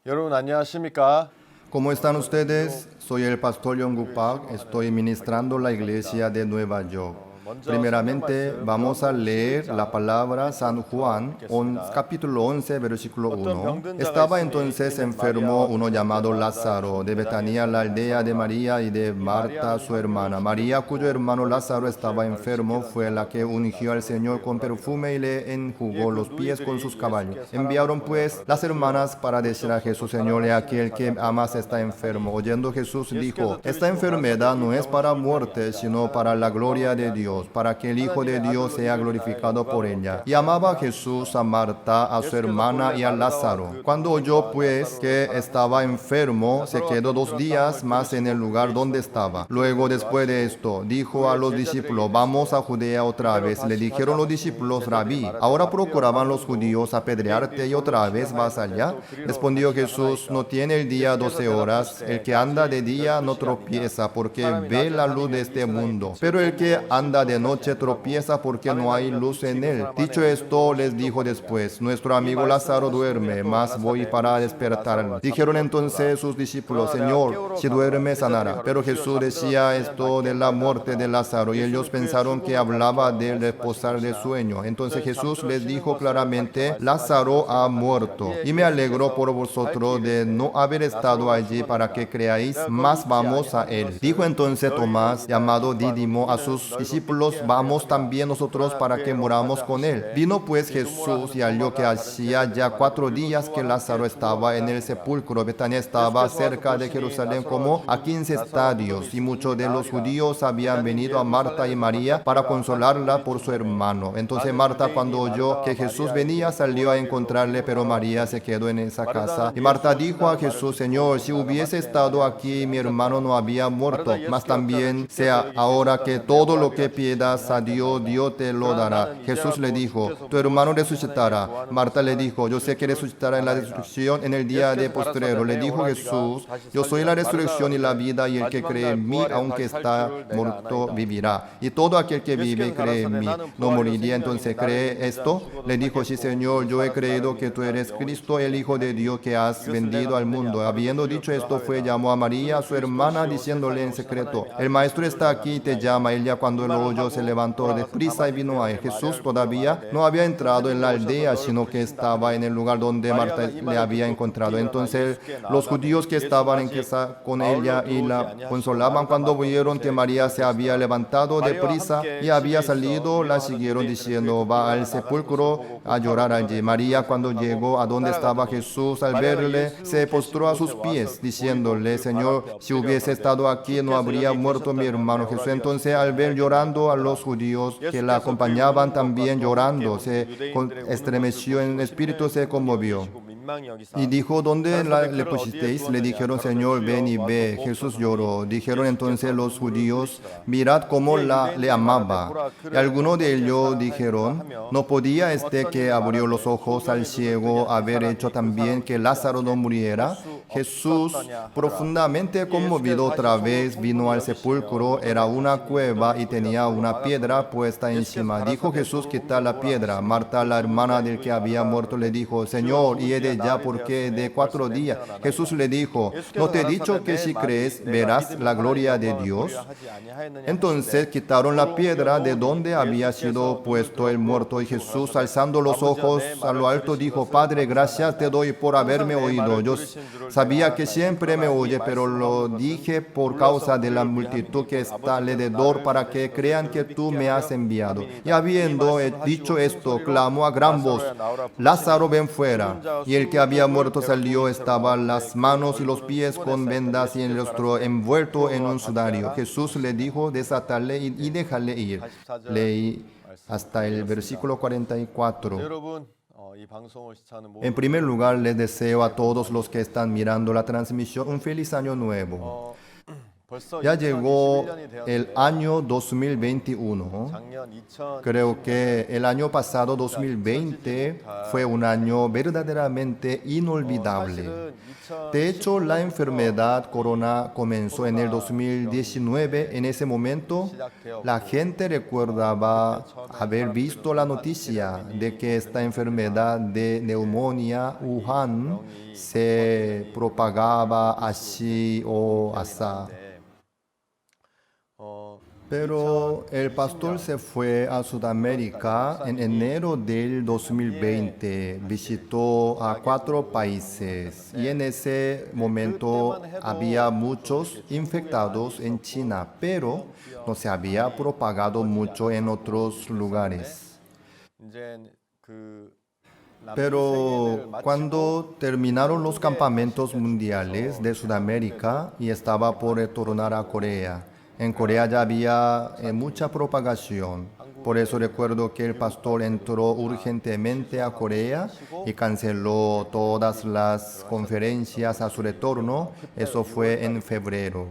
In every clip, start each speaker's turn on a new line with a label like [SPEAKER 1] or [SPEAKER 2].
[SPEAKER 1] 여러분 안녕하십니까?
[SPEAKER 2] ¿Cómo están ustedes? Soy el pastor Yongguk Park. Estoy ministrando la iglesia de Nueva York. Primeramente vamos a leer la palabra San Juan, capítulo 11, versículo 1. Estaba entonces enfermo uno llamado Lázaro, de Betania, la aldea de María y de Marta, su hermana. María, cuyo hermano Lázaro estaba enfermo, fue la que ungió al Señor con perfume y le enjugó los pies con sus caballos. Enviaron pues las hermanas para decir a Jesús: Señor, he aquí el que amas está enfermo. Oyendo Jesús dijo: esta enfermedad no es para muerte, sino para la gloria de Dios, para que el Hijo de Dios sea glorificado por ella. Y amaba a Jesús, a Marta, a su hermana y a Lázaro. Cuando oyó pues que estaba enfermo, se quedó 2 días más en el lugar donde estaba. Luego, después de esto, dijo a los discípulos: vamos a Judea otra vez. Le dijeron los discípulos: Rabí, ahora procuraban los judíos apedrearte y otra vez vas allá. Respondió Jesús: no tiene el día 12 horas. El que anda de día no tropieza, porque ve la luz de este mundo. Pero el que anda de noche tropieza, porque no hay luz en él. Dicho esto, les dijo después: nuestro amigo Lázaro duerme, mas voy para despertarlo. Dijeron entonces sus discípulos: Señor, si duerme sanará. Pero Jesús decía esto de la muerte de Lázaro, y ellos pensaron que hablaba del reposar de sueño. Entonces Jesús les dijo claramente: Lázaro ha muerto, y me alegro por vosotros de no haber estado allí para que creáis, mas vamos a él. Dijo entonces Tomás, llamado Dídimo, a sus discípulos: vamos también nosotros para que moramos con él. Vino pues Jesús y halló que hacía ya 4 días que Lázaro estaba en el sepulcro. Betania estaba cerca de Jerusalén como a 15 estadios, y muchos de los judíos habían venido a Marta y María para consolarla por su hermano. Entonces Marta, cuando oyó que Jesús venía, salió a encontrarle, pero María se quedó en esa casa. Y Marta dijo a Jesús: Señor, si hubiese estado aquí, mi hermano no había muerto. Mas también sea ahora que todo lo que pidas a Dios, Dios te lo dará. Jesús le dijo: tu hermano resucitará. Marta le dijo: yo sé que resucitará en la resurrección en el día de postrero. Le dijo Jesús: yo soy la resurrección y la vida, y el que cree en mí, aunque está muerto, vivirá. Y todo aquel que vive y cree en mí no moriría. Entonces, ¿cree esto? Le dijo: sí, Señor, yo he creído que tú eres Cristo, el Hijo de Dios, que has venido al mundo. Habiendo dicho esto, llamó a María, su hermana, diciéndole en secreto: el maestro está aquí y te llama. Ella, cuando lo oyó, se levantó de prisa y vino a él. Jesús todavía no había entrado en la aldea, sino que estaba en el lugar donde Marta le había encontrado. Entonces los judíos que estaban en casa con ella y la consolaban, cuando vieron que María se había levantado de prisa y había salido, la siguieron diciendo: va al sepulcro a llorar allí. María, cuando llegó a donde estaba Jesús, al verle, se postró a sus pies, diciéndole: Señor, si hubiese estado aquí, no habría muerto mi hermano. Jesús entonces, al ver llorando a los judíos que la acompañaban también llorando, se estremeció en espíritu, se conmovió y dijo: ¿dónde le pusisteis? Le dijeron: Señor, ven y ve. Jesús lloró. Dijeron entonces los judíos: mirad cómo le amaba. Y algunos de ellos dijeron: ¿no podía este que abrió los ojos al ciego haber hecho también que Lázaro no muriera? Jesús, profundamente conmovido, otra vez vino al sepulcro. Era una cueva y tenía una piedra puesta encima. Dijo Jesús: quitad la piedra. Marta, la hermana del que había muerto, le dijo: Señor, y he de ya, porque de 4 días. Jesús le dijo: ¿no te he dicho que si crees verás la gloria de Dios? Entonces quitaron la piedra de donde había sido puesto el muerto, y Jesús, alzando los ojos a lo alto, dijo: Padre, gracias te doy por haberme oído. Yo sabía que siempre me oye, pero lo dije por causa de la multitud que está alrededor, para que crean que tú me has enviado. Y habiendo dicho esto, clamó a gran voz: Lázaro, ven fuera. Y el que había muerto salió. Estaba las manos y los pies con vendas y el rostro envuelto en un sudario. Jesús le dijo: desatarle y déjale ir. Leí hasta el versículo 44. En primer lugar, les deseo a todos los que están mirando la transmisión un feliz año nuevo. Ya llegó el año 2021. Creo que el año pasado, 2020, fue un año verdaderamente inolvidable. De hecho, la enfermedad corona comenzó en el 2019. En ese momento, la gente recordaba haber visto la noticia de que esta enfermedad de neumonía, Wuhan, se propagaba así o asá. Pero el pastor se fue a Sudamérica en enero del 2020, visitó a 4 países y en ese momento había muchos infectados en China, pero no se había propagado mucho en otros lugares. Pero cuando terminaron los campamentos mundiales de Sudamérica y estaba por retornar a Corea, en Corea ya había mucha propagación. Por eso recuerdo que el pastor entró urgentemente a Corea y canceló todas las conferencias a su retorno. Eso fue en febrero.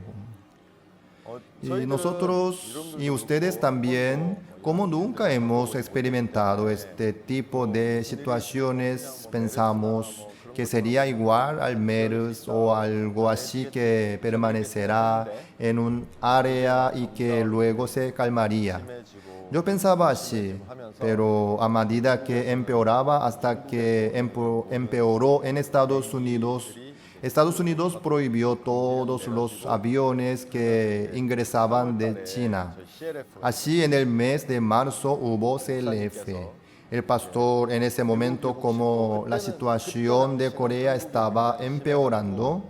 [SPEAKER 2] Y nosotros y ustedes también, como nunca hemos experimentado este tipo de situaciones, pensamos que sería igual al MERS o algo así que permanecerá en un área y que luego se calmaría. Yo pensaba así, pero a medida que empeoraba hasta que empeoró en Estados Unidos, Estados Unidos prohibió todos los aviones que ingresaban de China. Así en el mes de marzo hubo CLF. El pastor en ese momento, como la situación de Corea estaba empeorando,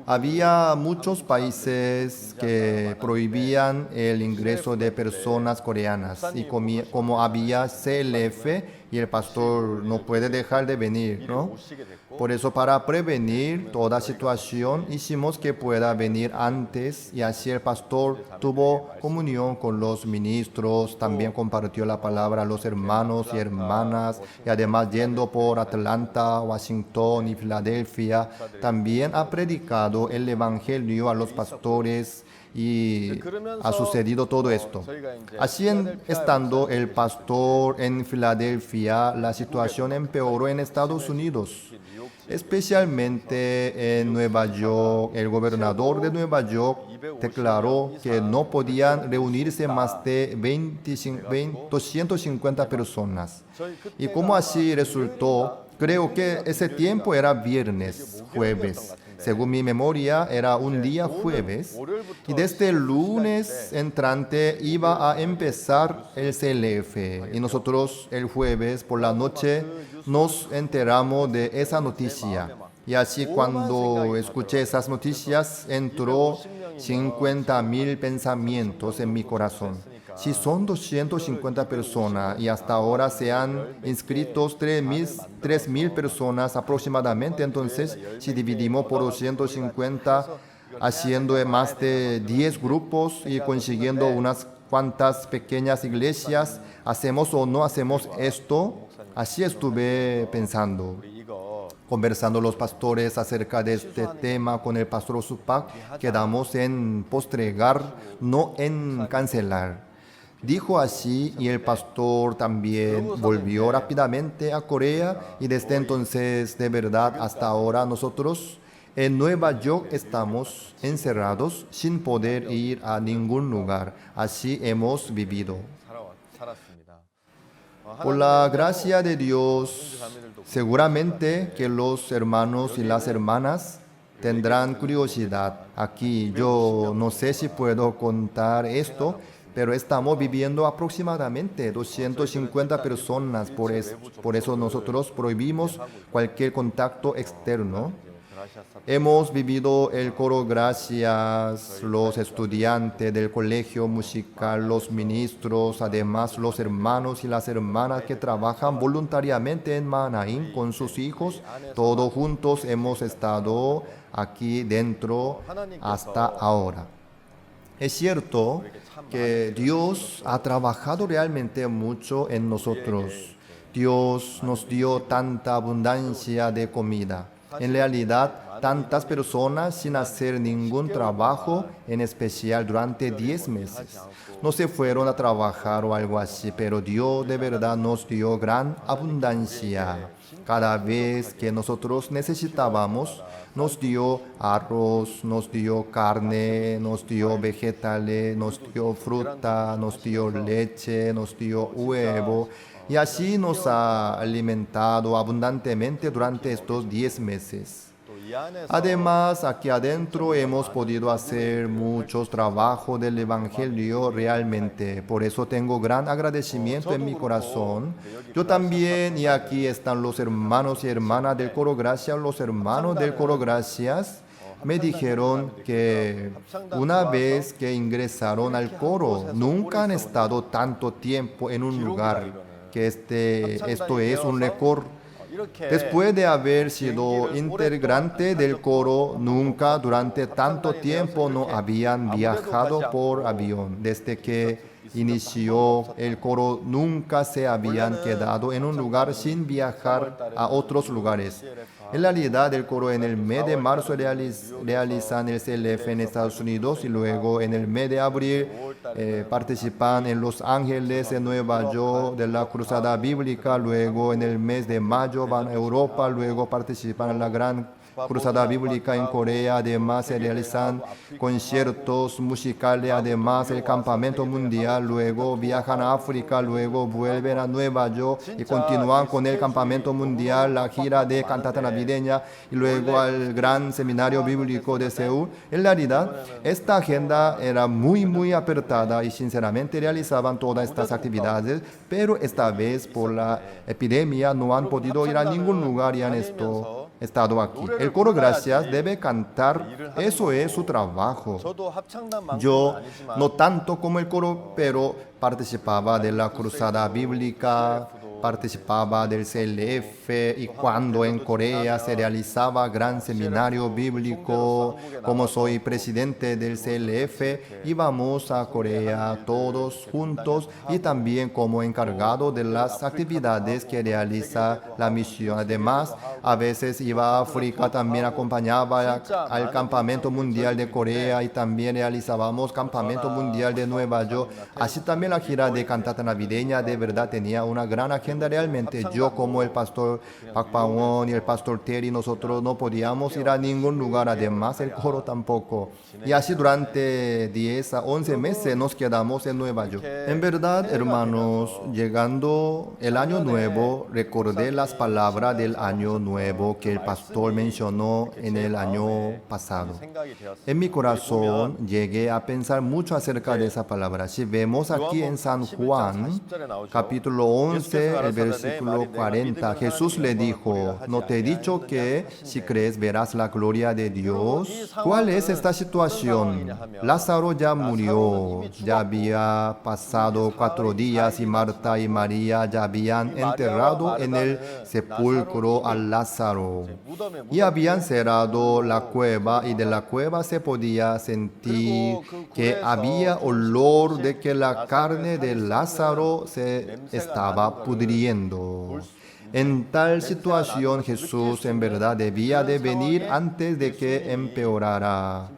[SPEAKER 2] había muchos países que prohibían el ingreso de personas coreanas y como había CLF y el pastor no puede dejar de venir, ¿no? Por eso, para prevenir toda situación, hicimos que pueda venir antes y así el pastor tuvo comunión con los ministros, también compartió la palabra a los hermanos y hermanas y además yendo por Atlanta, Washington y Filadelfia, también ha predicado el evangelio a los pastores y ha sucedido todo esto. Así estando el pastor en Filadelfia, la situación empeoró en Estados Unidos. Especialmente en Nueva York, el gobernador de Nueva York declaró que no podían reunirse más de 250 personas. Y como así resultó, creo que ese tiempo era viernes, jueves. Según mi memoria, era un día jueves y desde el lunes entrante iba a empezar el CLF. Y nosotros el jueves por la noche nos enteramos de esa noticia. Y así cuando escuché esas noticias entró 50,000 pensamientos en mi corazón. Si son 250 personas y hasta ahora se han inscrito 3,000 personas aproximadamente, entonces si dividimos por 250, haciendo más de 10 grupos y consiguiendo unas cuantas pequeñas iglesias, ¿hacemos o no hacemos esto? Así estuve pensando. Conversando los pastores acerca de este tema con el pastor Supak, quedamos en postergar, no en cancelar. Dijo así y el pastor también volvió rápidamente a Corea y desde entonces, de verdad, hasta ahora nosotros en Nueva York estamos encerrados sin poder ir a ningún lugar. Así hemos vivido. Por la gracia de Dios, seguramente que los hermanos y las hermanas tendrán curiosidad. Aquí yo no sé si puedo contar esto, pero estamos viviendo aproximadamente 250 personas. Por eso nosotros prohibimos cualquier contacto externo. Hemos vivido el coro gracias, los estudiantes del colegio musical, los ministros, además los hermanos y las hermanas que trabajan voluntariamente en Manahín con sus hijos. Todos juntos hemos estado aquí dentro hasta ahora. Es cierto que Dios ha trabajado realmente mucho en nosotros. Dios nos dio tanta abundancia de comida. En realidad, tantas personas sin hacer ningún trabajo en especial durante 10 meses. No se fueron a trabajar o algo así, pero Dios de verdad nos dio gran abundancia. Cada vez que nosotros necesitábamos, nos dio arroz, nos dio carne, nos dio vegetales, nos dio fruta, nos dio leche, nos dio huevo. Y así nos ha alimentado abundantemente durante estos 10 meses. Además, aquí adentro hemos podido hacer muchos trabajos del Evangelio realmente. Por eso tengo gran agradecimiento en mi corazón. Yo también, y aquí están los hermanos y hermanas del Coro Gracias, los hermanos del Coro Gracias, me dijeron que una vez que ingresaron al coro, nunca han estado tanto tiempo en un lugar, que esto es un récord. Después de haber sido integrante del coro, nunca durante tanto tiempo no habían viajado por avión. Desde que inició el coro, nunca se habían quedado en un lugar sin viajar a otros lugares. En realidad, el coro en el mes de marzo realizan el CLF en Estados Unidos y luego en el mes de abril participan en Los Ángeles, en Nueva York, de la Cruzada Bíblica. Luego en el mes de mayo van a Europa, luego participan en la Gran Cruzada Bíblica en Corea. Además se realizan conciertos musicales, además el campamento mundial. Luego viajan a África, luego vuelven a Nueva York y continúan con el campamento mundial, la gira de cantata navideña y luego al gran seminario bíblico de Seúl. En realidad, esta agenda era muy apretada y sinceramente realizaban todas estas actividades, pero esta vez por la epidemia no han podido ir a ningún lugar y han estado aquí. El Coro Gracias debe cantar, eso es su trabajo. Yo no tanto como el coro, pero participaba de la Cruzada Bíblica, participaba del CLF y cuando en Corea se realizaba gran seminario bíblico, como soy presidente del CLF, íbamos a Corea todos juntos y también como encargado de las actividades que realiza la misión. Además, a veces iba a África, también acompañaba al campamento mundial de Corea y también realizábamos campamento mundial de Nueva York. Así también la gira de cantata navideña de verdad tenía una gran agenda realmente. Yo como el pastor Park Bang-won y el pastor Terry, nosotros no podíamos ir a ningún lugar, además el coro tampoco. Y así durante 10 a 11 meses nos quedamos en Nueva York. En verdad, hermanos, llegando el año nuevo, recordé las palabras del año nuevo que el pastor mencionó en el año pasado. En mi corazón llegué a pensar mucho acerca de esa palabra. Si vemos aquí en San Juan, capítulo 11, el versículo 40, Jesús le dijo, ¿no te he dicho que si crees verás la gloria de Dios? ¿Cuál es esta situación? Lázaro ya murió, ya había pasado 4 días y Marta y María ya habían enterrado en el sepulcro a Lázaro y habían cerrado la cueva y de la cueva se podía sentir que había olor de que la carne de Lázaro se estaba pudriendo. En tal situación Jesús en verdad debía de venir antes de que empeorara.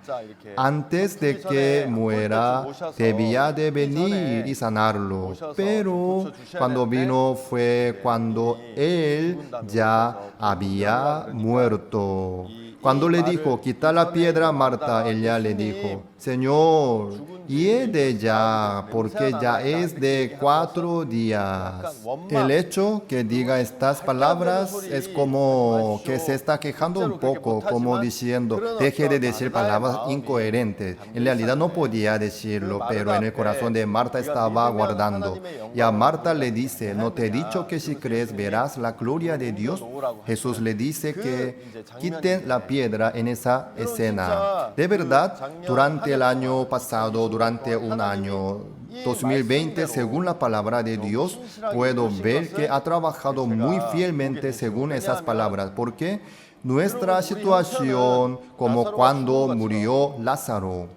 [SPEAKER 2] Antes de que muera, debía de venir y sanarlo. Pero cuando vino fue cuando él ya había muerto. Cuando le dijo, quita la piedra a Marta, ella le dijo, Señor, hiede ya, porque ya es de 4 días. El hecho que diga estas palabras es como que se está quejando un poco, como diciendo, deje de decir palabras incoherentes. En realidad no podía decirlo, pero en el corazón de Marta estaba guardando. Y a Marta le dice, ¿no te he dicho que si crees verás la gloria de Dios? Jesús le dice que quiten la piedra en esa escena. De verdad, durante el año pasado, durante un año 2020, según la palabra de Dios, puedo ver que ha trabajado muy fielmente según esas palabras. ¿Por qué? Nuestra situación, como cuando murió Lázaro.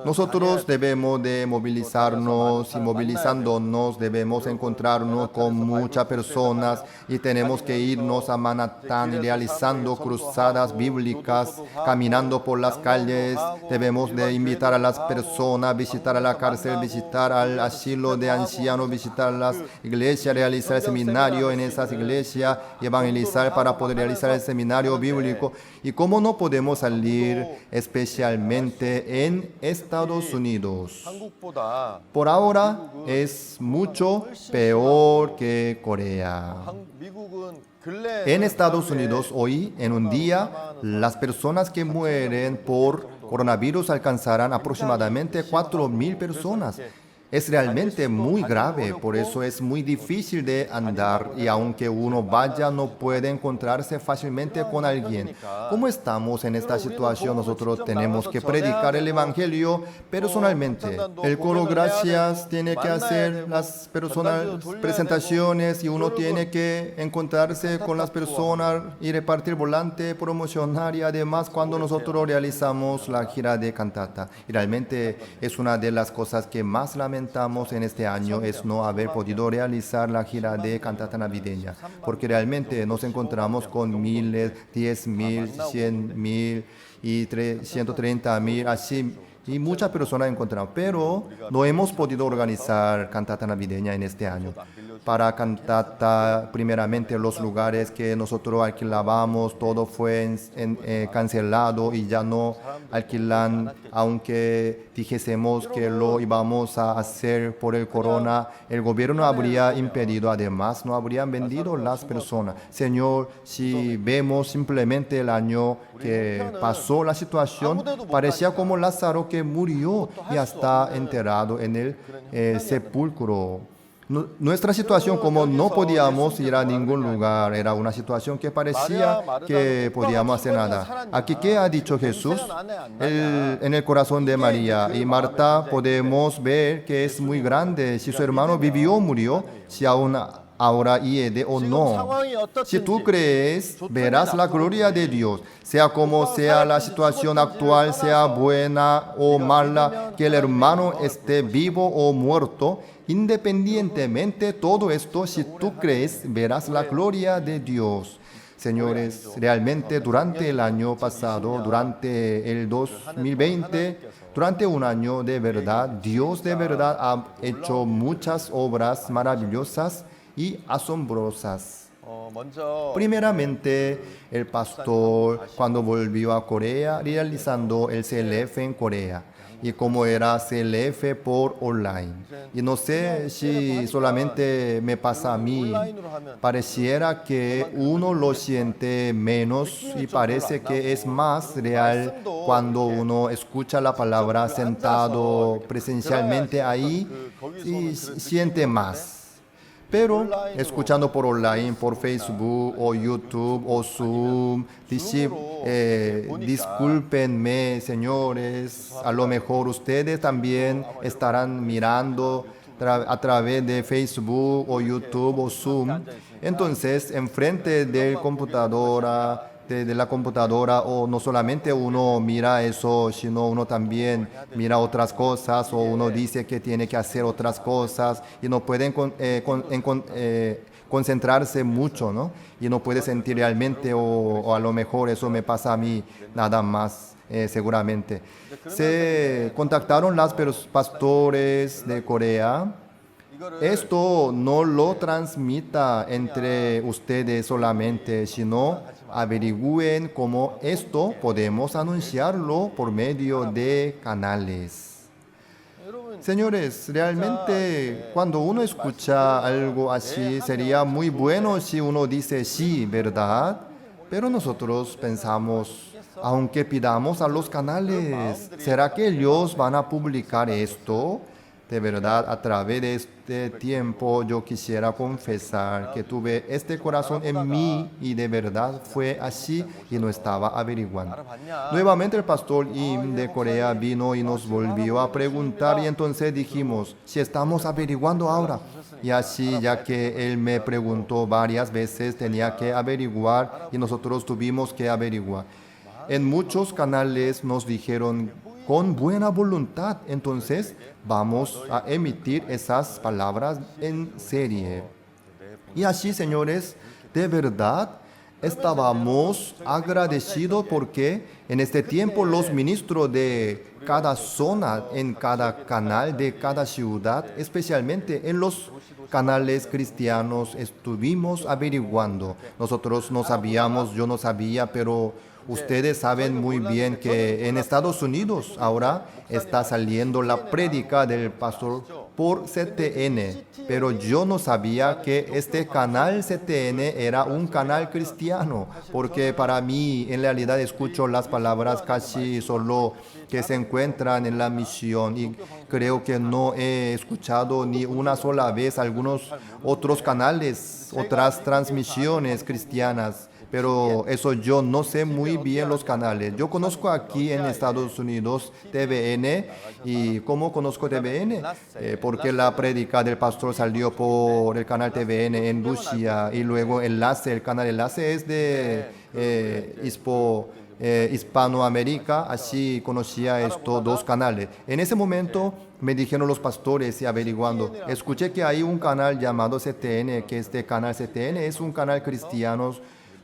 [SPEAKER 2] Nosotros debemos de movilizarnos y movilizándonos debemos encontrarnos con muchas personas y tenemos que irnos a Manhattan realizando cruzadas bíblicas, caminando por las calles. Debemos de invitar a las personas, visitar a la cárcel, visitar al asilo de ancianos, visitar las iglesias, realizar el seminario en esas iglesias, evangelizar para poder realizar el seminario bíblico. ¿Y cómo no podemos salir especialmente en Estados Unidos? Por ahora es mucho peor que Corea. En Estados Unidos hoy, en un día, las personas que mueren por coronavirus alcanzarán aproximadamente 4.000 personas. Es realmente muy grave, por eso es muy difícil de andar y aunque uno vaya no puede encontrarse fácilmente con alguien. ¿Cómo estamos en esta situación? Nosotros tenemos que predicar el Evangelio personalmente. El Coro Gracias tiene que hacer las presentaciones y uno tiene que encontrarse con las personas y repartir volante, promocionar y además cuando nosotros realizamos la gira de cantata. Y realmente es una de las cosas que más lamentamos en este año es no haber podido realizar la gira de cantata navideña, porque realmente nos encontramos con miles, 10.000, 100.000 y 130.000, así, y muchas personas encontramos, pero no hemos podido organizar cantata navideña en este año. Para cantata, primeramente los lugares que nosotros alquilábamos, todo fue cancelado y ya no alquilan, aunque dijésemos que lo íbamos a hacer por el corona, el gobierno habría impedido, además no habrían vendido las personas. Señor, si vemos simplemente el año que pasó la situación, parecía como Lázaro que murió y está enterrado en el sepulcro. Nuestra situación, como no podíamos ir a ningún lugar, era una situación que parecía que podíamos hacer nada. Aquí, ¿qué ha dicho Jesús? En el corazón de María y Marta podemos ver que es muy grande. Si su hermano vivió o murió, si aún ahora hiede o no. Si tú crees, verás la gloria de Dios. Sea como sea la situación actual, sea buena o mala, que el hermano esté vivo o muerto, independientemente todo esto, si tú crees, verás la gloria de Dios. Señores, realmente durante el año pasado, durante el 2020, durante un año de verdad, Dios de verdad ha hecho muchas obras maravillosas y asombrosas. Primeramente, el pastor, cuando volvió a Corea, realizando el CLF en Corea. Y como era CLF por online. Y no sé si solamente me pasa a mí, pareciera que uno lo siente menos y parece que es más real cuando uno escucha la palabra sentado presencialmente ahí y siente más. Pero escuchando por online, por Facebook o YouTube o Zoom, discúlpenme, señores, a lo mejor ustedes también estarán mirando a través de Facebook o YouTube o Zoom. Entonces, enfrente de la computadora, o no solamente uno mira eso, sino uno también mira otras cosas, o uno dice que tiene que hacer otras cosas y no pueden concentrarse mucho, ¿no? Y no puede sentir realmente, o a lo mejor eso me pasa a mí nada más, seguramente. Se contactaron los pastores de Corea. Esto no lo transmita entre ustedes solamente, sino averigüen cómo esto podemos anunciarlo por medio de canales. Señores, realmente cuando uno escucha algo así, sería muy bueno si uno dice sí, ¿verdad? Pero nosotros pensamos, aunque pidamos a los canales, ¿será que ellos van a publicar esto? De verdad, a través de este tiempo yo quisiera confesar que tuve este corazón en mí y de verdad fue así y no estaba averiguando. Nuevamente el pastor Im de Corea vino y nos volvió a preguntar y entonces dijimos, si estamos averiguando ahora. Y así, ya que él me preguntó varias veces, tenía que averiguar y nosotros tuvimos que averiguar. En muchos canales nos dijeron con buena voluntad, entonces vamos a emitir esas palabras en serie. Y así, señores, de verdad estábamos agradecidos porque en este tiempo los ministros de cada zona, en cada canal de cada ciudad, especialmente en los canales cristianos, estuvimos averiguando. Nosotros no sabíamos, yo no sabía, pero ustedes saben muy bien que en Estados Unidos ahora está saliendo la prédica del pastor por CTN, pero yo no sabía que este canal CTN era un canal cristiano, porque para mí en realidad escucho las palabras casi solo que se encuentran en la misión y creo que no he escuchado ni una sola vez algunos otros canales, otras transmisiones cristianas. Pero eso yo no sé muy bien los canales. Yo conozco aquí en Estados Unidos TVN. ¿Y cómo conozco TVN? Porque la prédica del pastor salió por el canal TVN en Rusia y luego el canal enlace es de Hispanoamérica, así conocía estos dos canales. En ese momento me dijeron los pastores y averiguando, escuché que hay un canal llamado CTN, que este canal CTN es un canal cristiano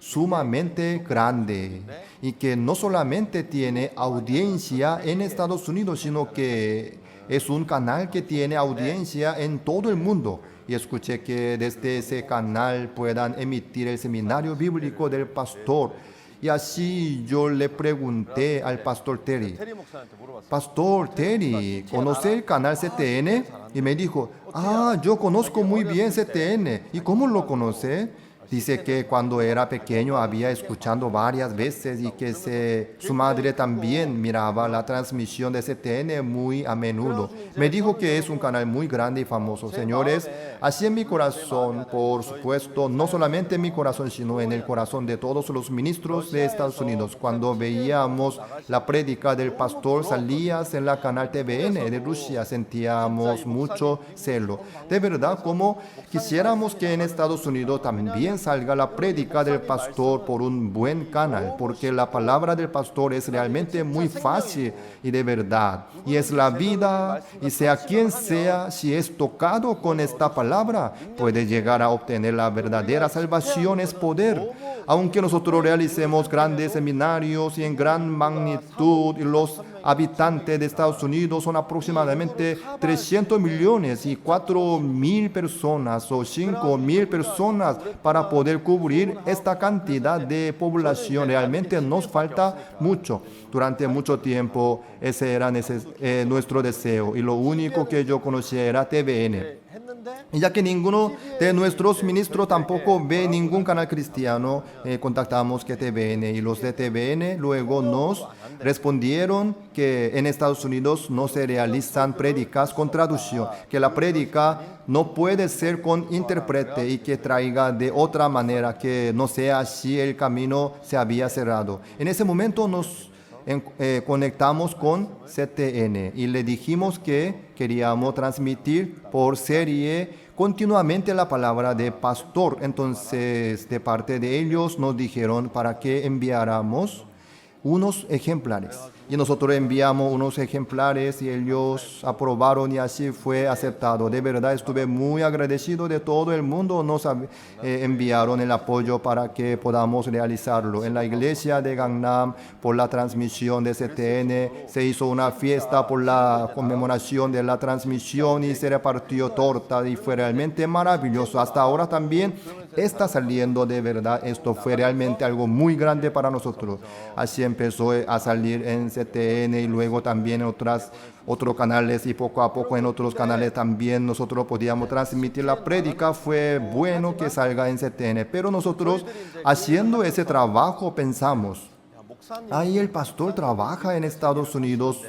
[SPEAKER 2] sumamente grande y que no solamente tiene audiencia en Estados Unidos, sino que es un canal que tiene audiencia en todo el mundo. Y escuché que desde ese canal puedan emitir el seminario bíblico del pastor. Y así yo le pregunté al pastor Terry, Pastor Terry, ¿conoce el canal CTN? Y me dijo, yo conozco muy bien CTN. ¿Y cómo lo conoce? Dice que cuando era pequeño había escuchado varias veces y que su madre también miraba la transmisión de CTN muy a menudo. Me dijo que es un canal muy grande y famoso. Señores, así en mi corazón, por supuesto, no solamente en mi corazón, sino en el corazón de todos los ministros de Estados Unidos. Cuando veíamos la prédica del pastor, salías en la canal TVN de Rusia, sentíamos mucho celo. De verdad, como quisiéramos que en Estados Unidos también salga la prédica del pastor por un buen canal, porque la palabra del pastor es realmente muy fácil y de verdad, y es la vida, y sea quien sea, si es tocado con esta palabra, puede llegar a obtener la verdadera salvación, es poder. Aunque nosotros realicemos grandes seminarios y en gran magnitud, y los habitantes de Estados Unidos son aproximadamente 300 millones y 4.000 personas o 5.000 personas para poder cubrir esta cantidad de población. Realmente nos falta mucho. Durante mucho tiempo ese era nuestro deseo y lo único que yo conocía era TVN. Y ya que ninguno de nuestros ministros tampoco ve ningún canal cristiano, contactamos que TVN y los de TVN luego nos respondieron que en Estados Unidos no se realizan prédicas con traducción, que la prédica no puede ser con intérprete y que traiga de otra manera, que no sea así, el camino se había cerrado. En ese momento nos conectamos con CTN y le dijimos que queríamos transmitir por serie continuamente la palabra de pastor. Entonces, de parte de ellos nos dijeron para que enviáramos unos ejemplares. Y nosotros enviamos unos ejemplares y ellos aprobaron y así fue aceptado. De verdad estuve muy agradecido de todo el mundo. Nos enviaron el apoyo para que podamos realizarlo. En la iglesia de Gangnam, por la transmisión de CTN, se hizo una fiesta por la conmemoración de la transmisión y se repartió torta y fue realmente maravilloso. Hasta ahora también está saliendo de verdad. Esto fue realmente algo muy grande para nosotros. Así empezó a salir en CTN y luego también en otros canales y poco a poco en otros canales también nosotros podíamos transmitir la prédica. Fue bueno que salga en CTN, pero nosotros haciendo ese trabajo pensamos, ahí el pastor trabaja en Estados Unidos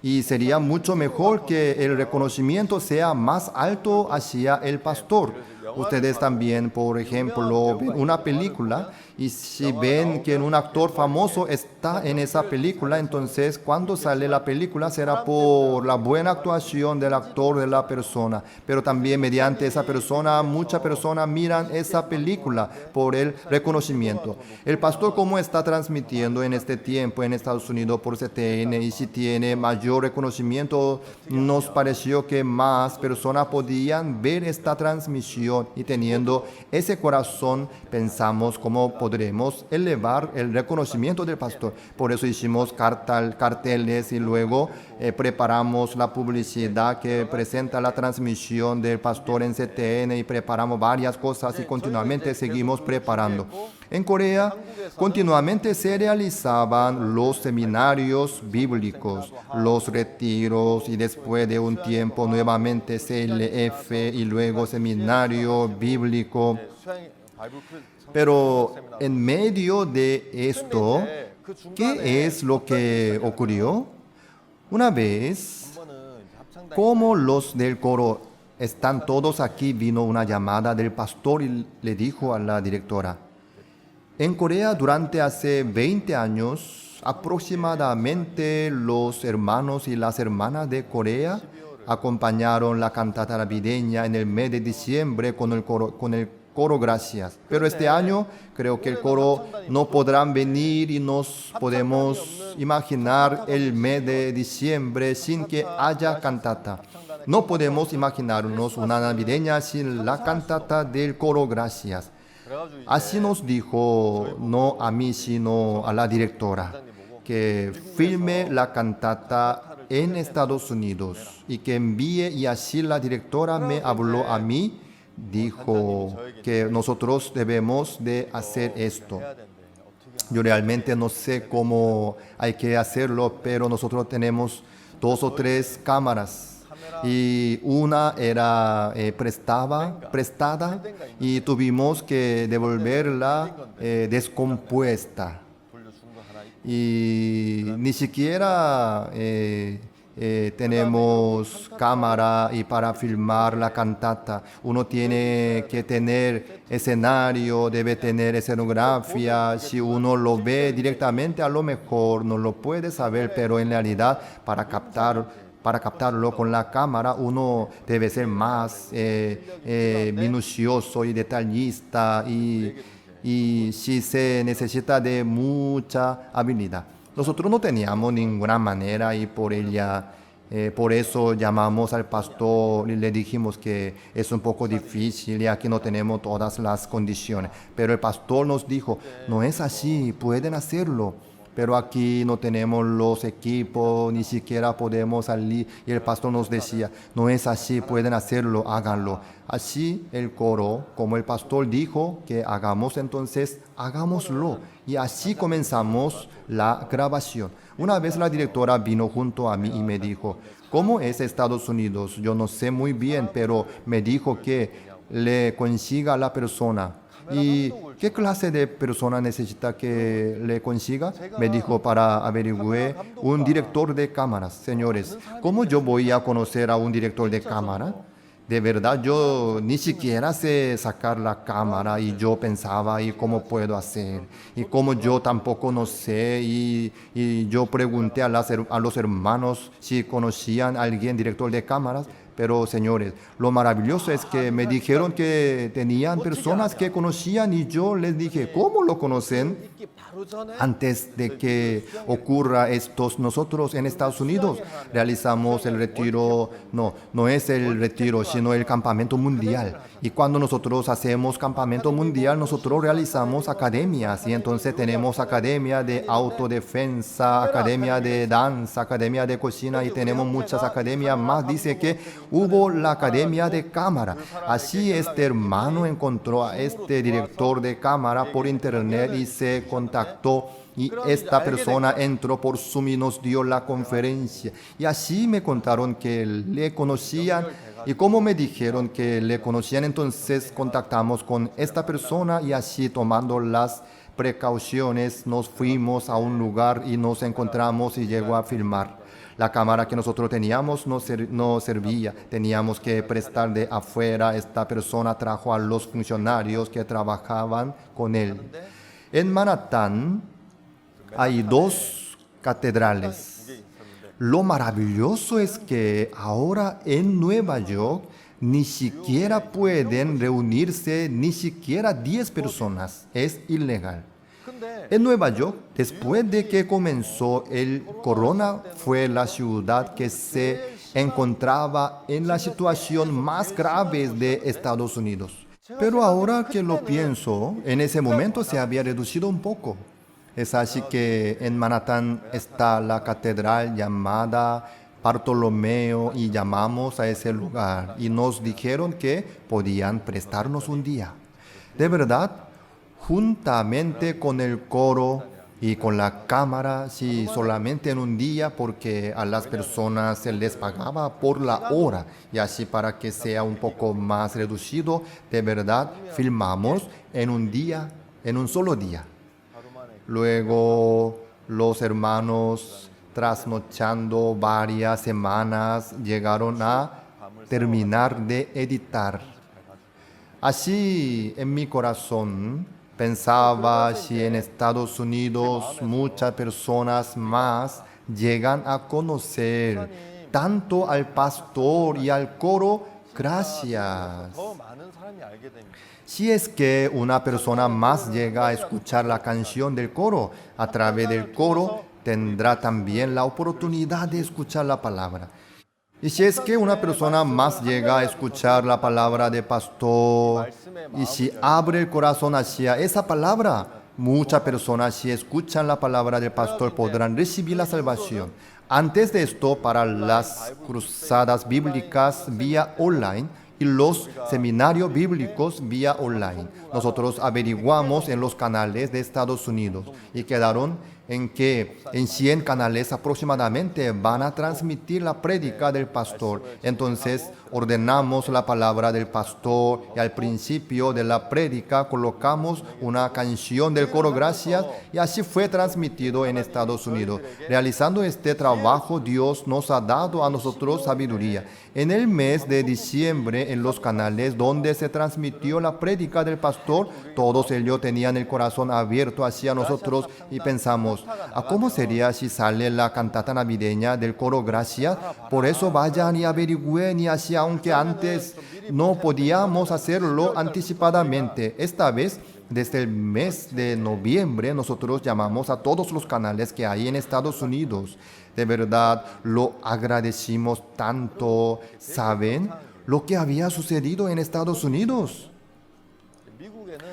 [SPEAKER 2] Y sería mucho mejor que el reconocimiento sea más alto hacia el pastor. Ustedes también, por ejemplo, ven una película y si ven que un actor famoso está en esa película, entonces cuando sale la película será por la buena actuación del actor, de la persona. Pero también mediante esa persona, muchas personas miran esa película por el reconocimiento. El pastor, ¿cómo está transmitiendo en este tiempo en Estados Unidos por CTN? Y si tiene mayor reconocimiento, nos pareció que más personas podían ver esta transmisión. Y teniendo ese corazón, pensamos cómo podremos elevar el reconocimiento del pastor. Por eso hicimos carteles y luego preparamos la publicidad que presenta la transmisión del pastor en CTN y preparamos varias cosas y continuamente seguimos preparando. En Corea, continuamente se realizaban los seminarios bíblicos, los retiros y después de un tiempo nuevamente CLF y luego seminario bíblico. Pero en medio de esto, ¿qué es lo que ocurrió? Una vez, como los del coro están todos aquí, vino una llamada del pastor y le dijo a la directora: en Corea, durante hace 20 años, aproximadamente los hermanos y las hermanas de Corea acompañaron la cantata navideña en el mes de diciembre con el coro Gracias. Pero este año creo que el coro no podrán venir y nos podemos imaginar el mes de diciembre sin que haya cantata. No podemos imaginarnos una navideña sin la cantata del coro Gracias. Así nos dijo, no a mí, sino a la directora, que filme la cantata en Estados Unidos y que envíe, y así la directora me habló a mí, dijo que nosotros debemos de hacer esto. Yo realmente no sé cómo hay que hacerlo, pero nosotros tenemos 2 o 3 cámaras. Y una era prestada y tuvimos que devolverla descompuesta. Y ni siquiera tenemos cámara y para filmar la cantata. Uno tiene que tener escenario, debe tener escenografía. Si uno lo ve directamente, a lo mejor no lo puede saber, pero en realidad para captarlo con la cámara, uno debe ser más minucioso y detallista y si se necesita de mucha habilidad. Nosotros no teníamos ninguna manera y por eso llamamos al pastor y le dijimos que es un poco difícil y aquí no tenemos todas las condiciones. Pero el pastor nos dijo, no es así, pueden hacerlo. Pero aquí no tenemos los equipos, ni siquiera podemos salir. Y el pastor nos decía, no es así, pueden hacerlo, háganlo. Así el coro, como el pastor dijo que hagamos, entonces hagámoslo. Y así comenzamos la grabación. Una vez la directora vino junto a mí y me dijo, ¿cómo es Estados Unidos? Yo no sé muy bien, pero me dijo que le consiga a la persona. ¿Y qué clase de persona necesita que le consiga? Me dijo para averiguar un director de cámaras. Señores, ¿cómo yo voy a conocer a un director de cámara? De verdad, yo ni siquiera sé sacar la cámara y yo pensaba, ¿y cómo puedo hacer? Y como yo tampoco no sé, y yo pregunté a los hermanos si conocían a alguien director de cámaras. Pero señores, lo maravilloso es que me dijeron que tenían personas que conocían y yo les dije, ¿cómo lo conocen? Antes de que ocurra esto, nosotros en Estados Unidos realizamos el retiro, no es el retiro, sino el campamento mundial. Y cuando nosotros hacemos campamento mundial, nosotros realizamos academias. Y entonces tenemos academia de autodefensa, academia de danza, academia de cocina y tenemos muchas academias más. Dice que hubo la academia de cámara. Así este hermano encontró a este director de cámara por internet y se contactó. Y esta persona entró por Zoom y nos dio la conferencia. Y así me contaron que le conocían. Y como me dijeron que le conocían, entonces contactamos con esta persona y así tomando las precauciones nos fuimos a un lugar y nos encontramos y llegó a filmar. La cámara que nosotros teníamos no servía. Teníamos que prestar de afuera. Esta persona trajo a los funcionarios que trabajaban con él. En Manhattan hay 2 catedrales. Lo maravilloso es que ahora en Nueva York ni siquiera pueden reunirse ni siquiera 10 personas. Es ilegal. En Nueva York, después de que comenzó el corona, fue la ciudad que se encontraba en la situación más grave de Estados Unidos. Pero ahora que lo pienso, en ese momento se había reducido un poco. Es así que en Manhattan está la catedral llamada Bartolomeo y llamamos a ese lugar y nos dijeron que podían prestarnos un día. De verdad, juntamente con el coro y con la cámara, sí, solamente en un día, porque a las personas se les pagaba por la hora y así para que sea un poco más reducido, de verdad, filmamos en un día, en un solo día. Luego los hermanos, trasnochando varias semanas, llegaron a terminar de editar. Así en mi corazón pensaba si en Estados Unidos muchas personas más llegan a conocer tanto al pastor y al coro, gracias. Si es que una persona más llega a escuchar la canción del coro, a través del coro tendrá también la oportunidad de escuchar la palabra. Y si es que una persona más llega a escuchar la palabra del pastor y si abre el corazón hacia esa palabra, muchas personas si escuchan la palabra del pastor podrán recibir la salvación. Antes de esto, para las cruzadas bíblicas vía online y los seminarios bíblicos vía online, nosotros averiguamos en los canales de Estados Unidos y quedaron en que en 100 canales aproximadamente van a transmitir la prédica del pastor. Entonces ordenamos la palabra del pastor y al principio de la prédica colocamos una canción del coro Gracias y así fue transmitido en Estados Unidos. Realizando este trabajo, Dios nos ha dado a nosotros sabiduría. En el mes de diciembre, en los canales donde se transmitió la prédica del pastor, todos ellos tenían el corazón abierto hacia nosotros y pensamos, ¿cómo sería si sale la cantata navideña del coro Gracias? Por eso vayan y averigüen y así, aunque antes no podíamos hacerlo anticipadamente. Esta vez, desde el mes de noviembre, nosotros llamamos a todos los canales que hay en Estados Unidos. De verdad, lo agradecimos tanto. ¿Saben lo que había sucedido en Estados Unidos?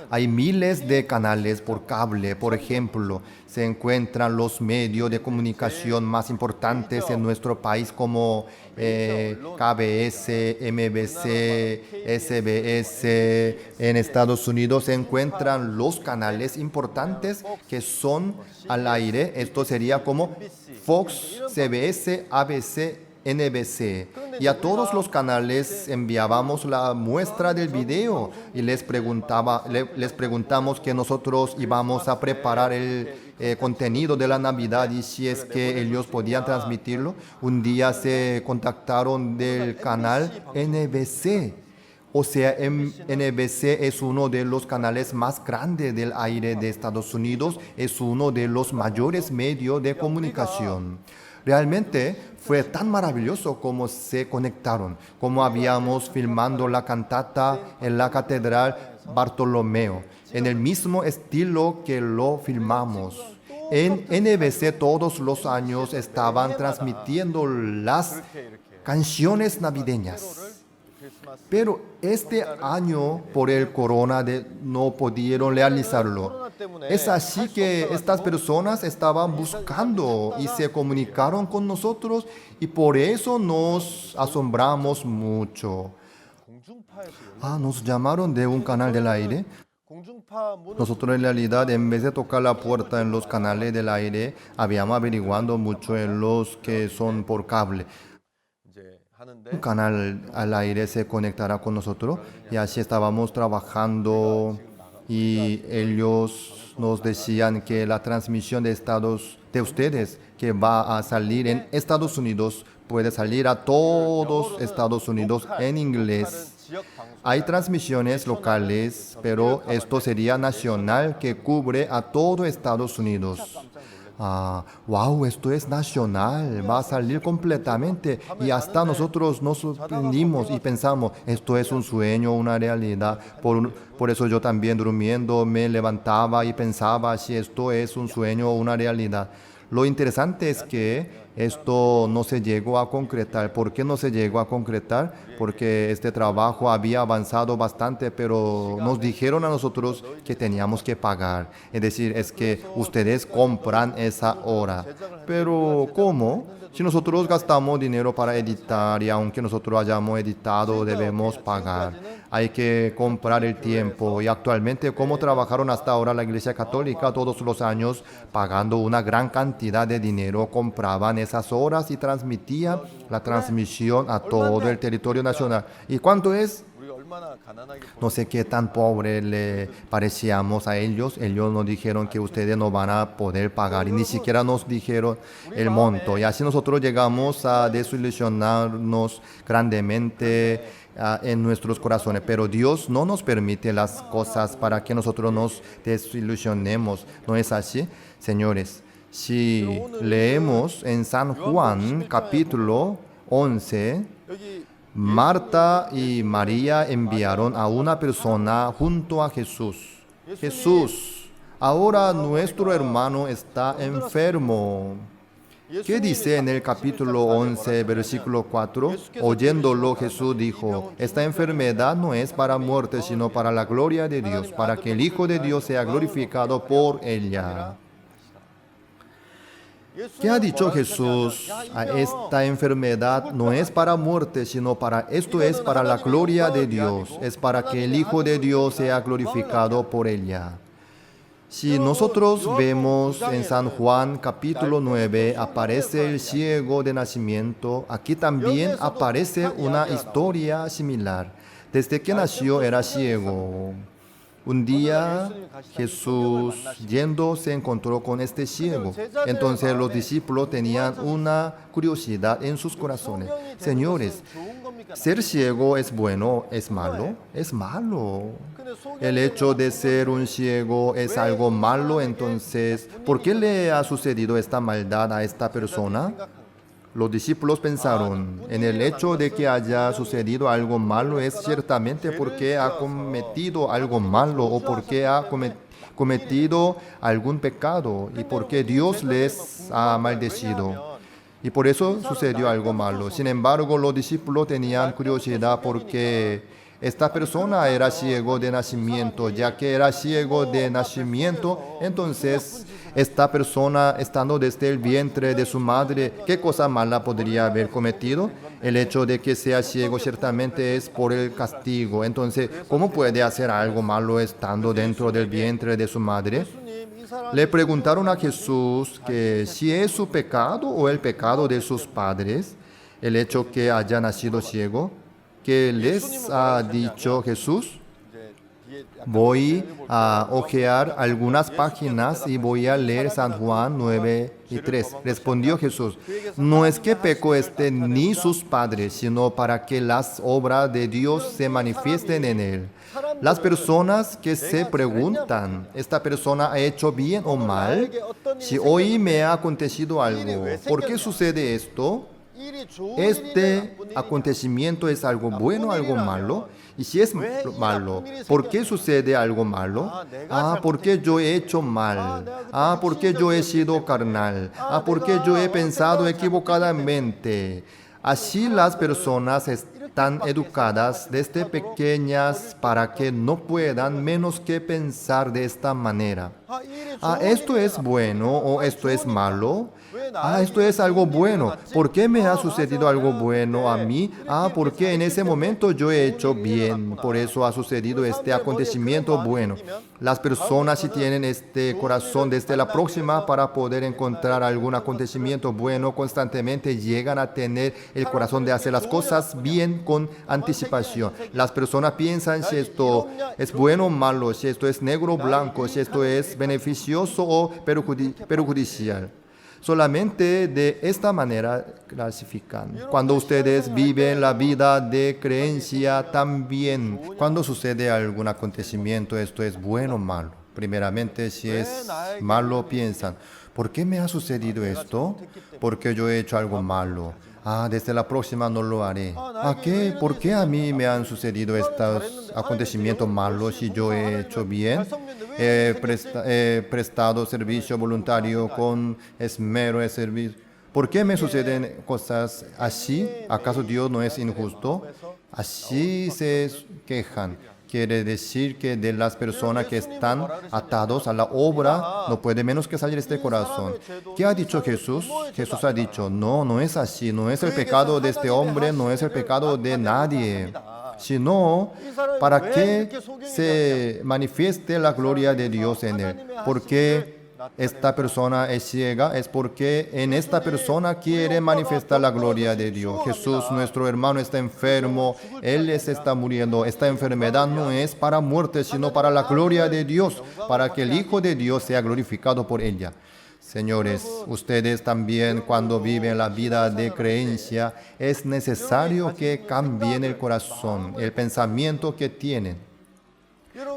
[SPEAKER 2] Hay miles de canales por cable, por ejemplo. Se encuentran los medios de comunicación más importantes en nuestro país como KBS, MBC, SBS. En Estados Unidos se encuentran los canales importantes que son al aire. Esto sería como Fox, CBS, ABC, NBC. Y a todos los canales enviábamos la muestra del video y les preguntamos que nosotros íbamos a preparar el contenido de la Navidad y si es que ellos podían transmitirlo. Un día se contactaron del canal NBC. O sea, NBC es uno de los canales más grandes del aire de Estados Unidos, es uno de los mayores medios de comunicación. Realmente fue tan maravilloso como se conectaron, como habíamos filmando la cantata en la Catedral Bartolomeo, en el mismo estilo que lo filmamos. En NBC todos los años estaban transmitiendo las canciones navideñas. Pero este año, por el corona, no pudieron realizarlo. Es así que estas personas estaban buscando y se comunicaron con nosotros y por eso nos asombramos mucho. Nos llamaron de un canal del aire. Nosotros en realidad, en vez de tocar la puerta en los canales del aire, habíamos averiguado mucho en los que son por cable. Un canal al aire se conectará con nosotros y así estábamos trabajando y ellos nos decían que la transmisión de ustedes que va a salir en Estados Unidos puede salir a todos Estados Unidos en inglés. Hay transmisiones locales, pero esto sería nacional que cubre a todo Estados Unidos. Wow, esto es nacional, va a salir completamente. Y hasta nosotros nos sorprendimos y pensamos, esto es un sueño, una realidad. Por eso yo también durmiendo me levantaba y pensaba si esto es un sueño o una realidad. Lo interesante es que esto no se llegó a concretar. ¿Por qué no se llegó a concretar? Porque este trabajo había avanzado bastante, pero nos dijeron a nosotros que teníamos que pagar. Es decir, es que ustedes compran esa hora. Pero ¿cómo? Si nosotros gastamos dinero para editar y aunque nosotros hayamos editado, debemos pagar. Hay que comprar el tiempo. Y actualmente, ¿cómo trabajaron hasta ahora la Iglesia Católica? Todos los años, pagando una gran cantidad de dinero, compraban esas horas y transmitían la transmisión a todo el territorio nacional. ¿Y cuánto es? No sé qué tan pobre le parecíamos a ellos. Ellos nos dijeron que ustedes no van a poder pagar y ni siquiera nos dijeron el monto. Y así nosotros llegamos a desilusionarnos grandemente en nuestros corazones. Pero Dios no nos permite las cosas para que nosotros nos desilusionemos. ¿No es así, señores? Si leemos en San Juan capítulo 11, Marta y María enviaron a una persona junto a Jesús. Jesús, ahora nuestro hermano está enfermo. ¿Qué dice en el capítulo 11, versículo 4? Oyéndolo, Jesús dijo, esta enfermedad no es para muerte, sino para la gloria de Dios, para que el Hijo de Dios sea glorificado por ella. ¿Qué ha dicho Jesús? Esta enfermedad no es para muerte, sino esto es para la gloria de Dios. Es para que el Hijo de Dios sea glorificado por ella. Si nosotros vemos en San Juan capítulo 9, aparece el ciego de nacimiento. Aquí también aparece una historia similar. Desde que nació era ciego. Un día Jesús yendo se encontró con este ciego. Entonces los discípulos tenían una curiosidad en sus corazones. Señores, ¿ser ciego es bueno? ¿Es malo? Es malo. El hecho de ser un ciego es algo malo. Entonces, ¿por qué le ha sucedido esta maldad a esta persona? Los discípulos pensaron en el hecho de que haya sucedido algo malo es ciertamente porque ha cometido algo malo o porque ha cometido algún pecado y porque Dios les ha maldecido. Y por eso sucedió algo malo. Sin embargo, los discípulos tenían curiosidad porque esta persona era ciego de nacimiento. Ya que era ciego de nacimiento, entonces esta persona, estando desde el vientre de su madre, ¿qué cosa mala podría haber cometido? El hecho de que sea ciego ciertamente es por el castigo. Entonces, ¿cómo puede hacer algo malo estando dentro del vientre de su madre? Le preguntaron a Jesús que si es su pecado o el pecado de sus padres, el hecho que haya nacido ciego. ¿Qué les ha dicho Jesús? Voy a hojear algunas páginas y voy a leer San Juan 9:3. Respondió Jesús, no es que pecó ni sus padres, sino para que las obras de Dios se manifiesten en él. Las personas que se preguntan, ¿esta persona ha hecho bien o mal? Si hoy me ha acontecido algo, ¿por qué sucede esto? ¿Este acontecimiento es algo bueno o algo malo? Y si es malo, ¿por qué sucede algo malo? Porque yo he hecho mal. Porque yo he sido carnal. Porque yo he pensado equivocadamente. Así las personas están educadas desde pequeñas para que no puedan menos que pensar de esta manera. ¿Esto es bueno o esto es malo? esto es algo bueno. ¿Por qué me ha sucedido algo bueno a mí? Porque en ese momento yo he hecho bien. Por eso ha sucedido este acontecimiento bueno. Las personas, si tienen este corazón desde la próxima para poder encontrar algún acontecimiento bueno constantemente, llegan a tener el corazón de hacer las cosas bien con anticipación. Las personas piensan si esto es bueno o malo, si esto es negro o blanco, si esto es beneficioso o perjudicial. Solamente de esta manera clasifican. Cuando ustedes viven la vida de creencia también, cuando sucede algún acontecimiento, esto es bueno o malo. Primeramente, si es malo, piensan, ¿por qué me ha sucedido esto? Porque yo he hecho algo malo. Desde la próxima no lo haré. ¿Qué? ¿Por qué a mí me han sucedido estos acontecimientos malos si yo he hecho bien? He prestado servicio voluntario con esmero de servicio. ¿Por qué me suceden cosas así? ¿Acaso Dios no es injusto? Así se quejan. Quiere decir que de las personas que están atados a la obra, no puede menos que salir este corazón. ¿Qué ha dicho Jesús? Jesús ha dicho, no es así. No es el pecado de este hombre, no es el pecado de nadie. Sino, para que se manifieste la gloria de Dios en él. Porque esta persona es ciega, es porque en esta persona quiere manifestar la gloria de Dios. Jesús, nuestro hermano, está enfermo, él está muriendo. Esta enfermedad no es para muerte, sino para la gloria de Dios, para que el Hijo de Dios sea glorificado por ella. Señores, ustedes también cuando viven la vida de creencia, es necesario que cambien el corazón, el pensamiento que tienen.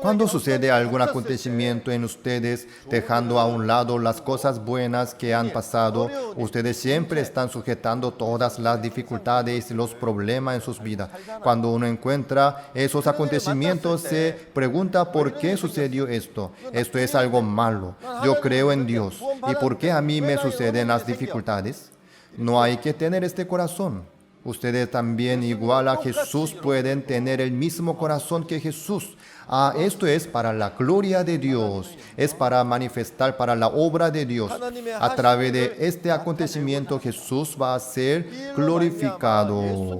[SPEAKER 2] Cuando sucede algún acontecimiento en ustedes, dejando a un lado las cosas buenas que han pasado, ustedes siempre están sujetando todas las dificultades y los problemas en sus vidas. Cuando uno encuentra esos acontecimientos, se pregunta por qué sucedió esto. Esto es algo malo. Yo creo en Dios. ¿Y por qué a mí me suceden las dificultades? No hay que tener este corazón. Ustedes también, igual a Jesús, pueden tener el mismo corazón que Jesús. Esto es para la gloria de Dios, es para manifestar para la obra de Dios. A través de este acontecimiento Jesús va a ser glorificado.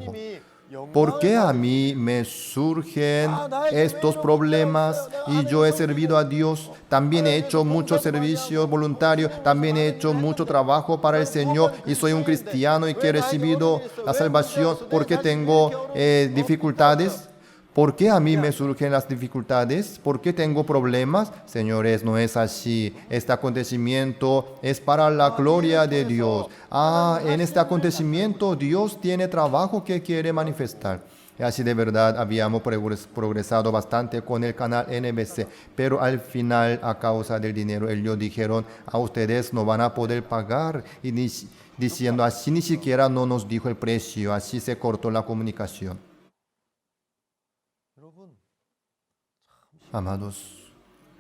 [SPEAKER 2] ¿Por qué a mí me surgen estos problemas y yo he servido a Dios? También he hecho mucho servicio voluntario, también he hecho mucho trabajo para el Señor y soy un cristiano y que he recibido la salvación. ¿Por qué tengo dificultades? ¿Por qué a mí me surgen las dificultades? ¿Por qué tengo problemas? Señores, no es así. Este acontecimiento es para la gloria de Dios. En este acontecimiento Dios tiene trabajo que quiere manifestar. Y así de verdad habíamos progresado bastante con el canal NBC, pero al final, a causa del dinero, ellos dijeron, a ustedes no van a poder pagar. Y diciendo así, ni siquiera no nos dijo el precio. Así se cortó la comunicación. Amados,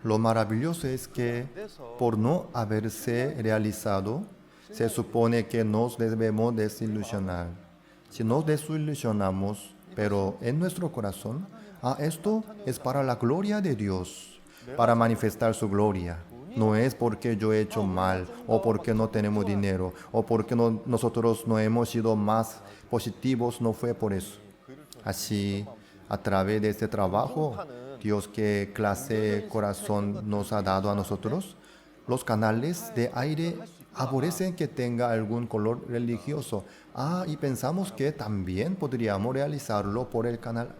[SPEAKER 2] lo maravilloso es que por no haberse realizado, se supone que nos debemos desilusionar. Si nos desilusionamos, pero en nuestro corazón, esto es para la gloria de Dios, para manifestar su gloria. No es porque yo he hecho mal, o porque no tenemos dinero, o porque nosotros no hemos sido más positivos, no fue por eso. Así, a través de este trabajo, Dios, ¿qué clase de corazón nos ha dado a nosotros? Los canales de aire aborrecen que tenga algún color religioso. Y pensamos que también podríamos realizarlo por el canal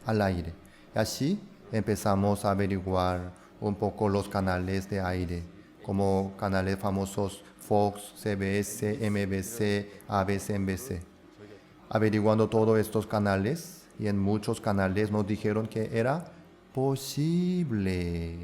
[SPEAKER 2] al aire. Y así empezamos a averiguar un poco los canales de aire, como canales famosos Fox, CBS, MBC, ABC, NBC. Averiguando todos estos canales, y en muchos canales nos dijeron que era posible.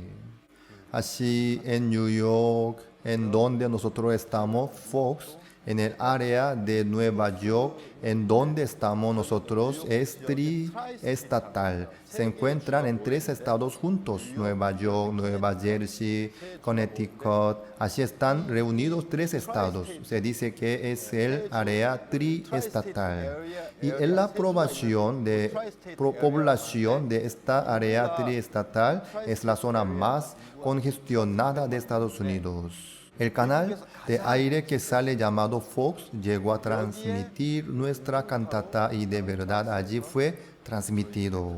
[SPEAKER 2] Así en New York, en donde nosotros estamos, Fox, en el área de Nueva York, en donde estamos nosotros, es triestatal. Se encuentran en 3 estados juntos, Nueva York, Nueva Jersey, Connecticut. Así están reunidos 3 estados. Se dice que es el área triestatal. Y en la población de esta área triestatal es la zona más congestionada de Estados Unidos. El canal de aire que sale llamado Fox llegó a transmitir nuestra cantata y de verdad allí fue transmitido.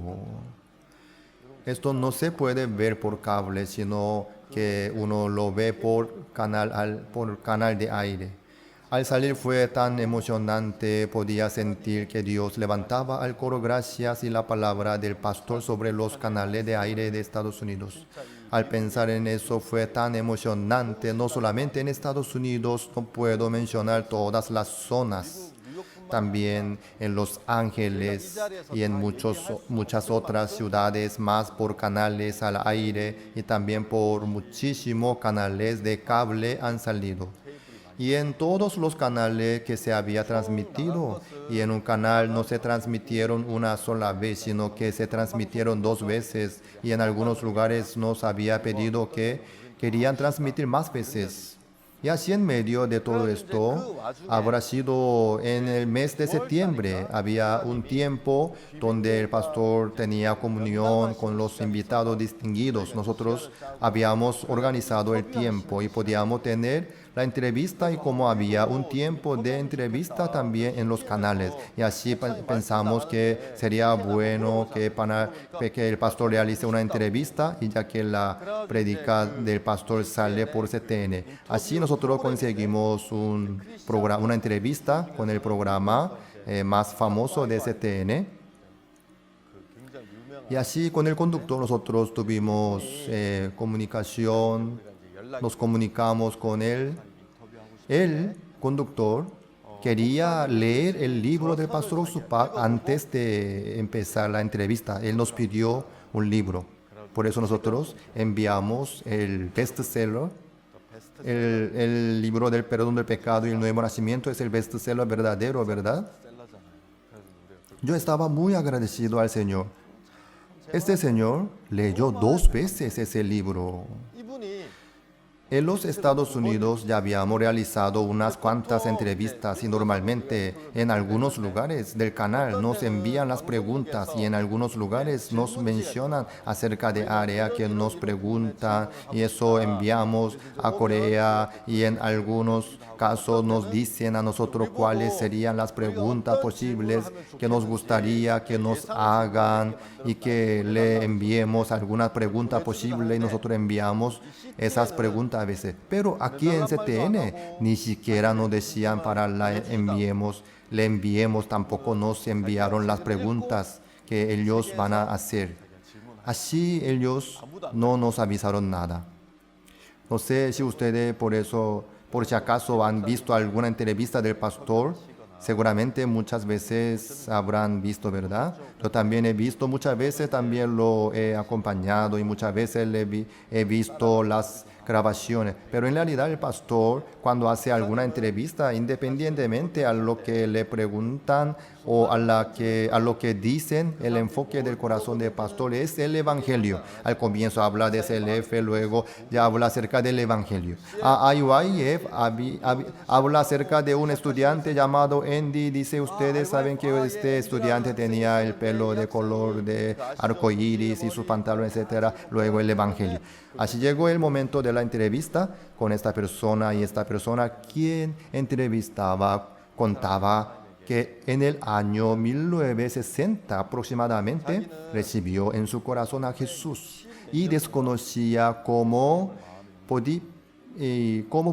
[SPEAKER 2] Esto no se puede ver por cable, sino que uno lo ve por canal de aire. Al salir fue tan emocionante, podía sentir que Dios levantaba al coro gracias y la palabra del pastor sobre los canales de aire de Estados Unidos. Al pensar en eso fue tan emocionante, no solamente en Estados Unidos, no puedo mencionar todas las zonas. También en Los Ángeles y en muchas otras ciudades más por canales al aire y también por muchísimos canales de cable han salido. Y en todos los canales que se había transmitido, y en un canal no se transmitieron una sola vez, sino que se transmitieron 2 veces, y en algunos lugares nos había pedido que querían transmitir más veces. Y así en medio de todo esto, habrá sido en el mes de septiembre, había un tiempo donde el pastor tenía comunión con los invitados distinguidos. Nosotros habíamos organizado el tiempo y podíamos tener la entrevista y como había un tiempo de entrevista también en los canales. Y así pensamos que sería bueno que el pastor realice una entrevista y ya que la prédica del pastor sale por CTN. Así nosotros conseguimos una entrevista con el programa más famoso de CTN. Y así con el conductor nosotros tuvimos comunicación, nos comunicamos con él. El conductor quería leer el libro del pastor Oksupak antes de empezar la entrevista. Él nos pidió un libro. Por eso nosotros enviamos el bestseller. El libro del perdón del pecado y el nuevo nacimiento es el bestseller verdadero, ¿verdad? Yo estaba muy agradecido al Señor. Este señor leyó 2 veces ese libro. En los Estados Unidos ya habíamos realizado unas cuantas entrevistas y normalmente en algunos lugares del canal nos envían las preguntas y en algunos lugares nos mencionan acerca de área que nos preguntan y eso enviamos a Corea y en algunos casos nos dicen a nosotros cuáles serían las preguntas posibles que nos gustaría que nos hagan y que le enviemos alguna pregunta posible y nosotros enviamos esas preguntas a veces. Pero aquí en CTN ni siquiera nos decían para le enviemos, tampoco nos enviaron las preguntas que ellos van a hacer. Así ellos no nos avisaron nada. No sé si ustedes por si acaso han visto alguna entrevista del pastor. Seguramente muchas veces habrán visto, ¿verdad? Yo también he visto, muchas veces también lo he acompañado y muchas veces he visto las grabaciones. Pero en realidad el pastor, cuando hace alguna entrevista, independientemente a lo que le preguntan o a lo que dicen, el enfoque del corazón del pastor es el evangelio. Al comienzo habla de SLF, luego ya habla acerca del evangelio. A IYF habla acerca de un estudiante llamado Andy. Dice, ustedes saben que este estudiante tenía el pelo de color de arcoíris y sus pantalones, etcétera. Luego el evangelio. Así llegó el momento de la entrevista con esta persona y esta persona quien entrevistaba contaba que en el año 1960 aproximadamente recibió en su corazón a Jesús y desconocía cómo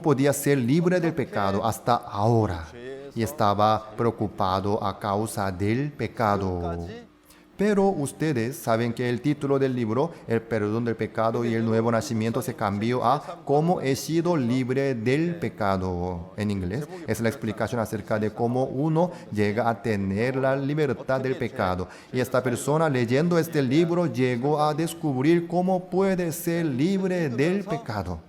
[SPEAKER 2] podía ser libre del pecado hasta ahora y estaba preocupado a causa del pecado. Pero ustedes saben que el título del libro, El perdón del pecado y el nuevo nacimiento, se cambió a Cómo he sido libre del pecado. En inglés es la explicación acerca de cómo uno llega a tener la libertad del pecado. Y esta persona leyendo este libro llegó a descubrir cómo puede ser libre del pecado.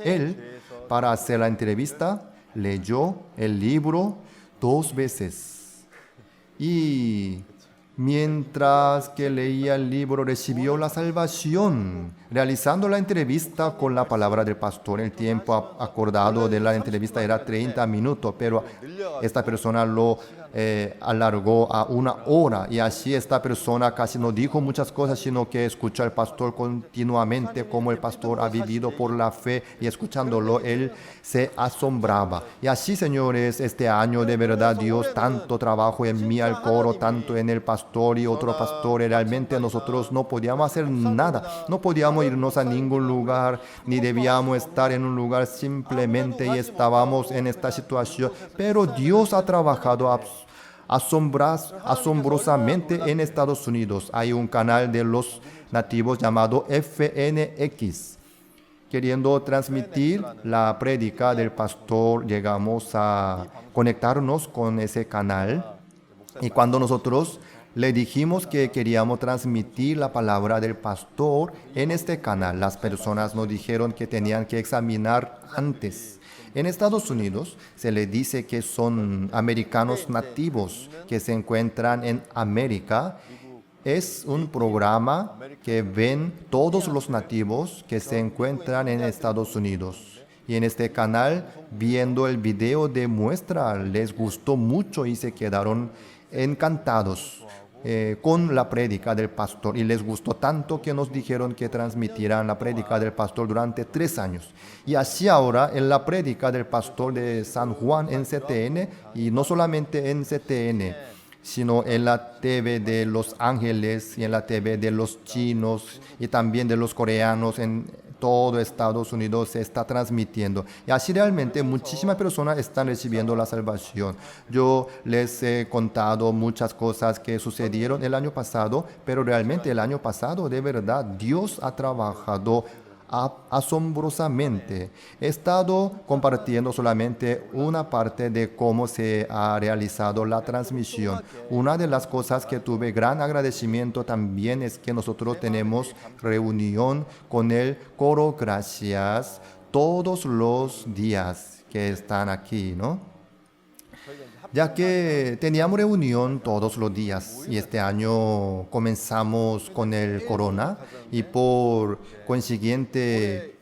[SPEAKER 2] Él, para hacer la entrevista, leyó el libro 2 veces. Y mientras que leía el libro, recibió la salvación. Realizando la entrevista con la palabra del pastor, el tiempo acordado de la entrevista era 30 minutos, pero esta persona lo alargó a 1 hora y así esta persona casi no dijo muchas cosas, sino que escuchó al pastor continuamente como el pastor ha vivido por la fe y escuchándolo él se asombraba. Y así, señores, este año de verdad Dios tanto trabajo en mí al coro, tanto en el pastor y otro pastor, y realmente nosotros no podíamos hacer nada, no podíamos irnos a ningún lugar, ni debíamos estar en un lugar simplemente y estábamos en esta situación, pero Dios ha trabajado asombrosamente en Estados Unidos. Hay un canal de los nativos llamado FNX. Queriendo transmitir la prédica del pastor, llegamos a conectarnos con ese canal. Y cuando nosotros le dijimos que queríamos transmitir la palabra del pastor en este canal, las personas nos dijeron que tenían que examinar antes. En Estados Unidos se le dice que son americanos nativos que se encuentran en América. Es un programa que ven todos los nativos que se encuentran en Estados Unidos. Y en este canal, viendo el video de muestra, les gustó mucho y se quedaron encantados con la prédica del pastor. Y les gustó tanto que nos dijeron que transmitirán la prédica del pastor durante 3 años. Y así ahora en la prédica del pastor de San Juan en CTN, y no solamente en CTN, sino en la TV de Los Ángeles y en la TV de los chinos y también de los coreanos en todo Estados Unidos se está transmitiendo. Y así realmente muchísimas personas están recibiendo la salvación. Yo les he contado muchas cosas que sucedieron el año pasado, pero realmente el año pasado de verdad Dios ha trabajado asombrosamente. He estado compartiendo solamente una parte de cómo se ha realizado la transmisión. Una de las cosas que tuve gran agradecimiento también es que nosotros tenemos reunión con el coro Gracias todos los días que están aquí, ¿no? Ya que teníamos reunión todos los días y este año comenzamos con el corona y por consiguiente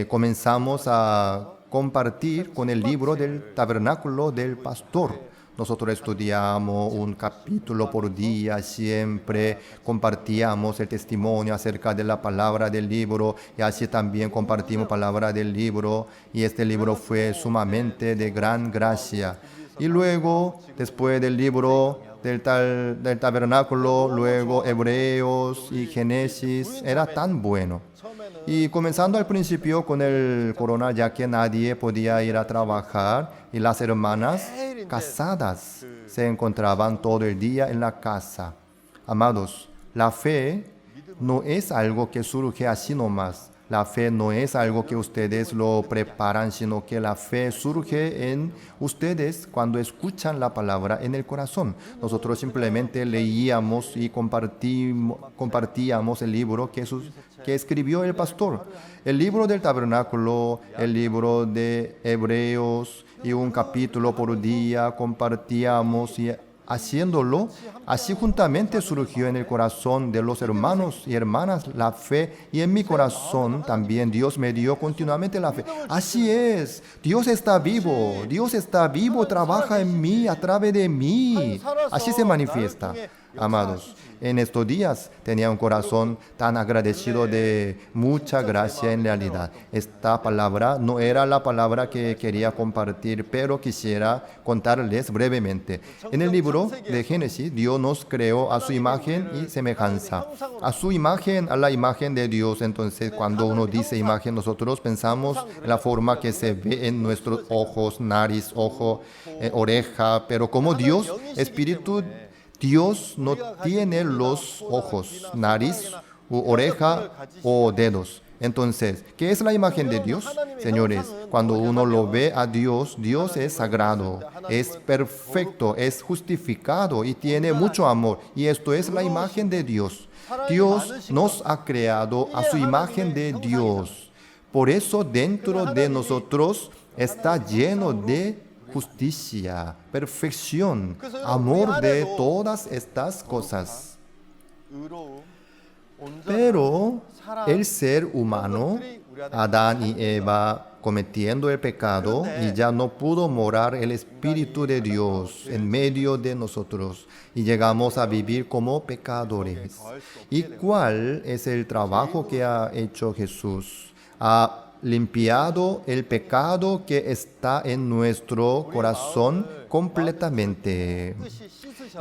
[SPEAKER 2] comenzamos a compartir con el libro del tabernáculo del pastor. Nosotros estudiamos un capítulo por día, siempre compartíamos el testimonio acerca de la palabra del libro y así también compartimos palabra del libro y este libro fue sumamente de gran gracia. Y luego, después del libro del tabernáculo, luego Hebreos y Génesis, era tan bueno. Y comenzando al principio con el corona, ya que nadie podía ir a trabajar y las hermanas casadas se encontraban todo el día en la casa. Amados, la fe no es algo que surge así nomás. La fe no es algo que ustedes lo preparan, sino que la fe surge en ustedes cuando escuchan la palabra en el corazón. Nosotros simplemente leíamos y compartíamos el libro que escribió el pastor. El libro del tabernáculo, el libro de Hebreos y un capítulo por día compartíamos y haciéndolo, así juntamente surgió en el corazón de los hermanos y hermanas la fe y en mi corazón también Dios me dio continuamente la fe. Así es, Dios está vivo, trabaja en mí, a través de mí. Así se manifiesta. Amados, en estos días tenía un corazón tan agradecido de mucha gracia en realidad. Esta palabra no era la palabra que quería compartir, pero quisiera contarles brevemente. En el libro de Génesis, Dios nos creó a su imagen y semejanza. A su imagen, a la imagen de Dios. Entonces, cuando uno dice imagen, nosotros pensamos en la forma que se ve en nuestros ojos, nariz, ojo, oreja, pero como Dios, espíritu, Dios no tiene los ojos, nariz, oreja o dedos. Entonces, ¿qué es la imagen de Dios? Señores, cuando uno lo ve a Dios, Dios es sagrado, es perfecto, es justificado y tiene mucho amor. Y esto es la imagen de Dios. Dios nos ha creado a su imagen de Dios. Por eso dentro de nosotros está lleno de justicia, perfección, amor de todas estas cosas. Pero el ser humano, Adán y Eva, cometiendo el pecado y ya no pudo morar el Espíritu de Dios en medio de nosotros y llegamos a vivir como pecadores. ¿Y cuál es el trabajo que ha hecho Jesús? Ha limpiado el pecado que está en nuestro corazón completamente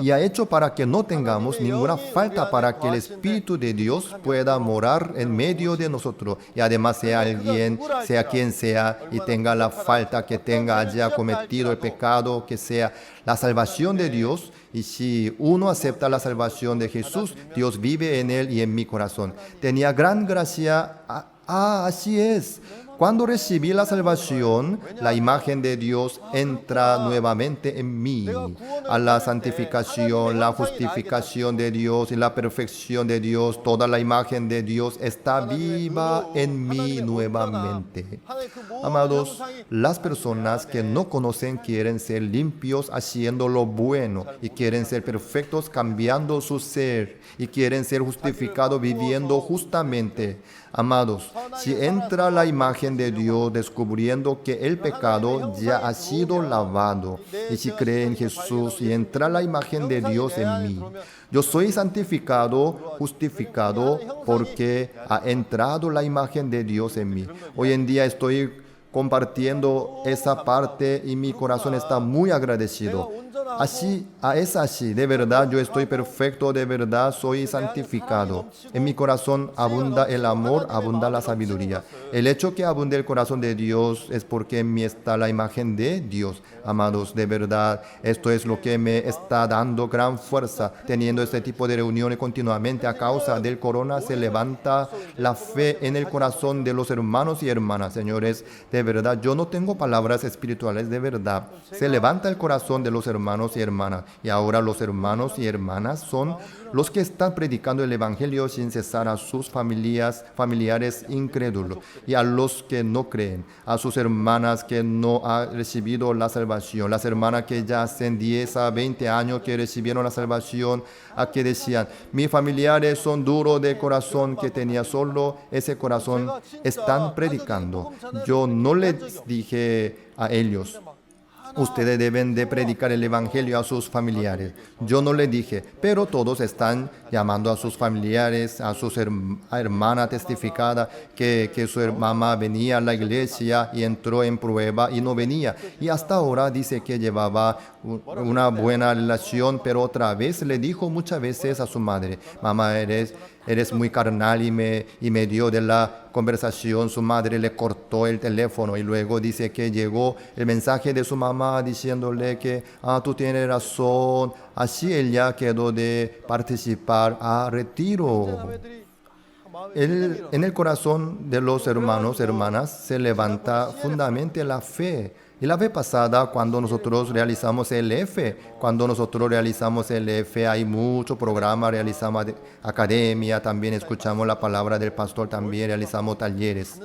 [SPEAKER 2] y ha hecho para que no tengamos ninguna falta, para que el Espíritu de Dios pueda morar en medio de nosotros. Y además sea alguien, sea quien sea, y tenga la falta que tenga, haya cometido el pecado, que sea la salvación de Dios. Y si uno acepta la salvación de Jesús, Dios vive en él y en mi corazón. Tenía gran gracia. Así es. Cuando recibí la salvación, la imagen de Dios entra nuevamente en mí. A la santificación, la justificación de Dios y la perfección de Dios, toda la imagen de Dios está viva en mí nuevamente. Amados, las personas que no conocen quieren ser limpios haciendo lo bueno y quieren ser perfectos cambiando su ser y quieren ser justificados viviendo justamente. Amados, si entra la imagen de Dios descubriendo que el pecado ya ha sido lavado, y si cree en Jesús y entra la imagen de Dios en mí, yo soy santificado, justificado, porque ha entrado la imagen de Dios en mí. Hoy en día estoy compartiendo esa parte y mi corazón está muy agradecido. Es así, de verdad yo estoy perfecto, de verdad soy santificado. En mi corazón abunda el amor, abunda la sabiduría. El hecho que abunde el corazón de Dios es porque en mí está la imagen de Dios. Amados, de verdad, esto es lo que me está dando gran fuerza. Teniendo este tipo de reuniones continuamente a causa del corona, se levanta la fe en el corazón de los hermanos y hermanas. Señores, de verdad, yo no tengo palabras espirituales, de verdad. Se levanta el corazón de los hermanos y hermanas. Y ahora los hermanos y hermanas son los que están predicando el Evangelio sin cesar a sus familiares incrédulos y a los que no creen, a sus hermanas que no han recibido la salvación, las hermanas que ya hacen 10 a 20 años que recibieron la salvación, a que decían, mis familiares son duros de corazón, que tenía solo ese corazón, están predicando. Yo no les dije a ellos, ustedes deben de predicar el Evangelio a sus familiares. Yo no les dije, pero todos están llamando a sus familiares, a sus hermana testificada que su mamá venía a la iglesia y entró en prueba y no venía. Y hasta ahora dice que llevaba una buena relación, pero otra vez le dijo muchas veces a su madre, mamá, eres muy carnal y me dio de la conversación. Su madre le cortó el teléfono y luego dice que llegó el mensaje de su mamá diciéndole que tú tienes razón. Así ella quedó de participar a retiro. En el corazón de los hermanos, hermanas, se levanta fundamentalmente la fe. Y la vez pasada, cuando nosotros realizamos el F, hay mucho programa, realizamos academia, también escuchamos la palabra del pastor, también realizamos talleres.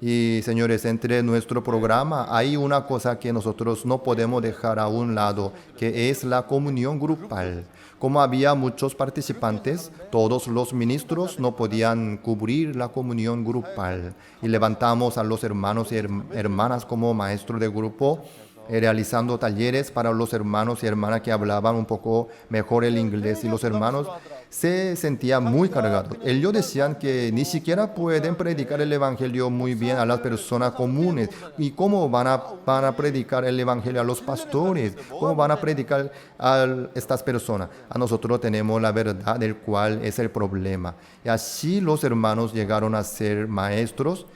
[SPEAKER 2] Y señores, entre nuestro programa hay una cosa que nosotros no podemos dejar a un lado, que es la comunión grupal. Como había muchos participantes, todos los ministros no podían cubrir la comunión grupal. Y levantamos a los hermanos y hermanas como maestros de grupo, realizando talleres para los hermanos y hermanas que hablaban un poco mejor el inglés. Y los hermanos se sentían muy cargados. Ellos decían que ni siquiera pueden predicar el Evangelio muy bien a las personas comunes. ¿Y cómo van a predicar el Evangelio a los pastores? ¿Cómo van a predicar a estas personas? A nosotros tenemos la verdad, del cual es el problema. Y así los hermanos llegaron a ser maestros.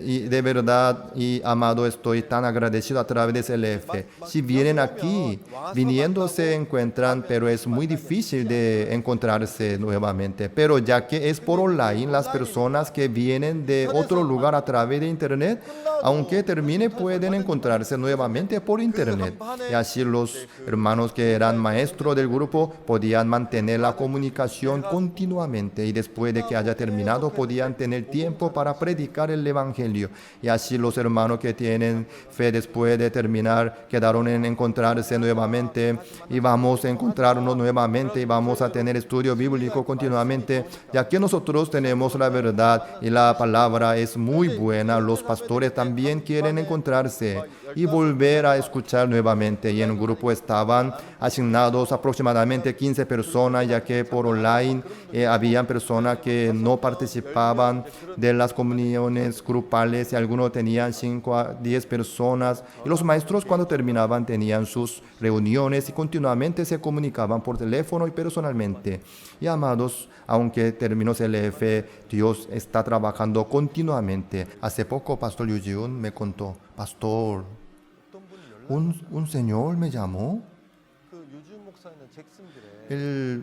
[SPEAKER 2] Y de verdad, y amado, estoy tan agradecido a través del LF. Si vienen aquí, viniendo se encuentran, pero es muy difícil de encontrarse nuevamente. Pero ya que es por online, las personas que vienen de otro lugar a través de internet, aunque termine, pueden encontrarse nuevamente por internet. Y así los hermanos que eran maestros del grupo podían mantener la comunicación continuamente. Y después de que haya terminado, podían tener tiempo para predicar el Evangelio. Y así los hermanos que tienen fe después de terminar quedaron en encontrarse nuevamente y vamos a encontrarnos nuevamente y vamos a tener estudio bíblico continuamente, ya que nosotros tenemos la verdad y la palabra es muy buena. Los pastores también quieren encontrarse y volver a escuchar nuevamente. Y en el grupo estaban asignados aproximadamente 15 personas, ya que por online habían personas que no participaban de las comuniones grupales y algunos tenían 5 a 10 personas. Y los maestros cuando terminaban tenían sus reuniones y continuamente se comunicaban por teléfono y personalmente. Y amados, aunque terminó CLF, Dios está trabajando continuamente. Hace poco Pastor Yu Ji-un me contó, pastor, un señor me llamó.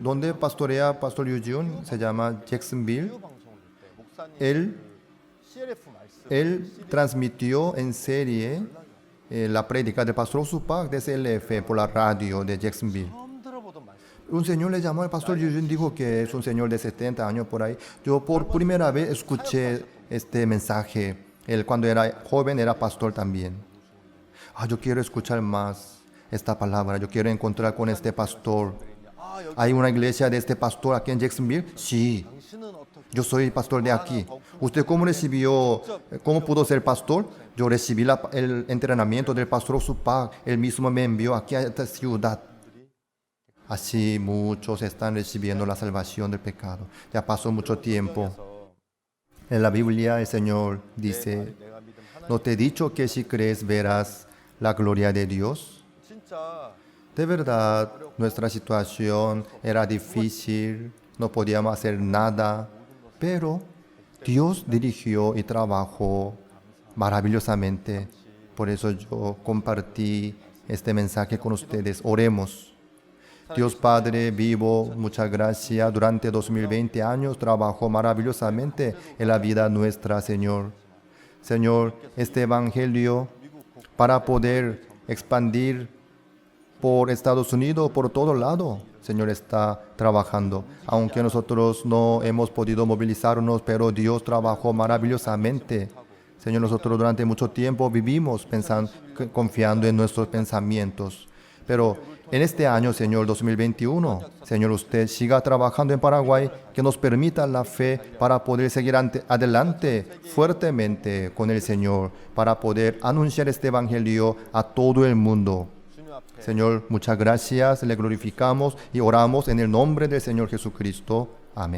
[SPEAKER 2] Donde pastorea Pastor Yu Ji-un se llama Jacksonville. Él transmitió en serie la prédica del pastor Supak de CLF por la radio de Jacksonville. Un señor le llamó al pastor Yu Ji-un, dijo que es un señor de 70 años por ahí. Yo por primera vez escuché este mensaje. Él cuando era joven era pastor también. Yo quiero escuchar más esta palabra. Yo quiero encontrar con este pastor. ¿Hay una iglesia de este pastor aquí en Jacksonville? Sí. Yo soy pastor de aquí. ¿Usted cómo recibió, cómo pudo ser pastor? Yo recibí el entrenamiento del pastor Supak. Él mismo me envió aquí a esta ciudad. Así muchos están recibiendo la salvación del pecado. Ya pasó mucho tiempo. En la Biblia el Señor dice, ¿no te he dicho que si crees verás la gloria de Dios? De verdad, nuestra situación era difícil, no podíamos hacer nada, pero Dios dirigió y trabajó maravillosamente. Por eso yo compartí este mensaje con ustedes. Oremos. Dios Padre vivo, muchas gracias. Durante 2020 años trabajó maravillosamente en la vida nuestra, Señor. Señor, este evangelio para poder expandir por Estados Unidos, por todo lado, Señor está trabajando. Aunque nosotros no hemos podido movilizarnos, pero Dios trabajó maravillosamente. Señor, nosotros durante mucho tiempo vivimos confiando en nuestros pensamientos. Pero en este año, Señor, 2021, Señor, usted siga trabajando en Paraguay, que nos permita la fe para poder seguir adelante fuertemente con el Señor, para poder anunciar este evangelio a todo el mundo. Señor, muchas gracias, le glorificamos y oramos en el nombre del Señor Jesucristo. Amén.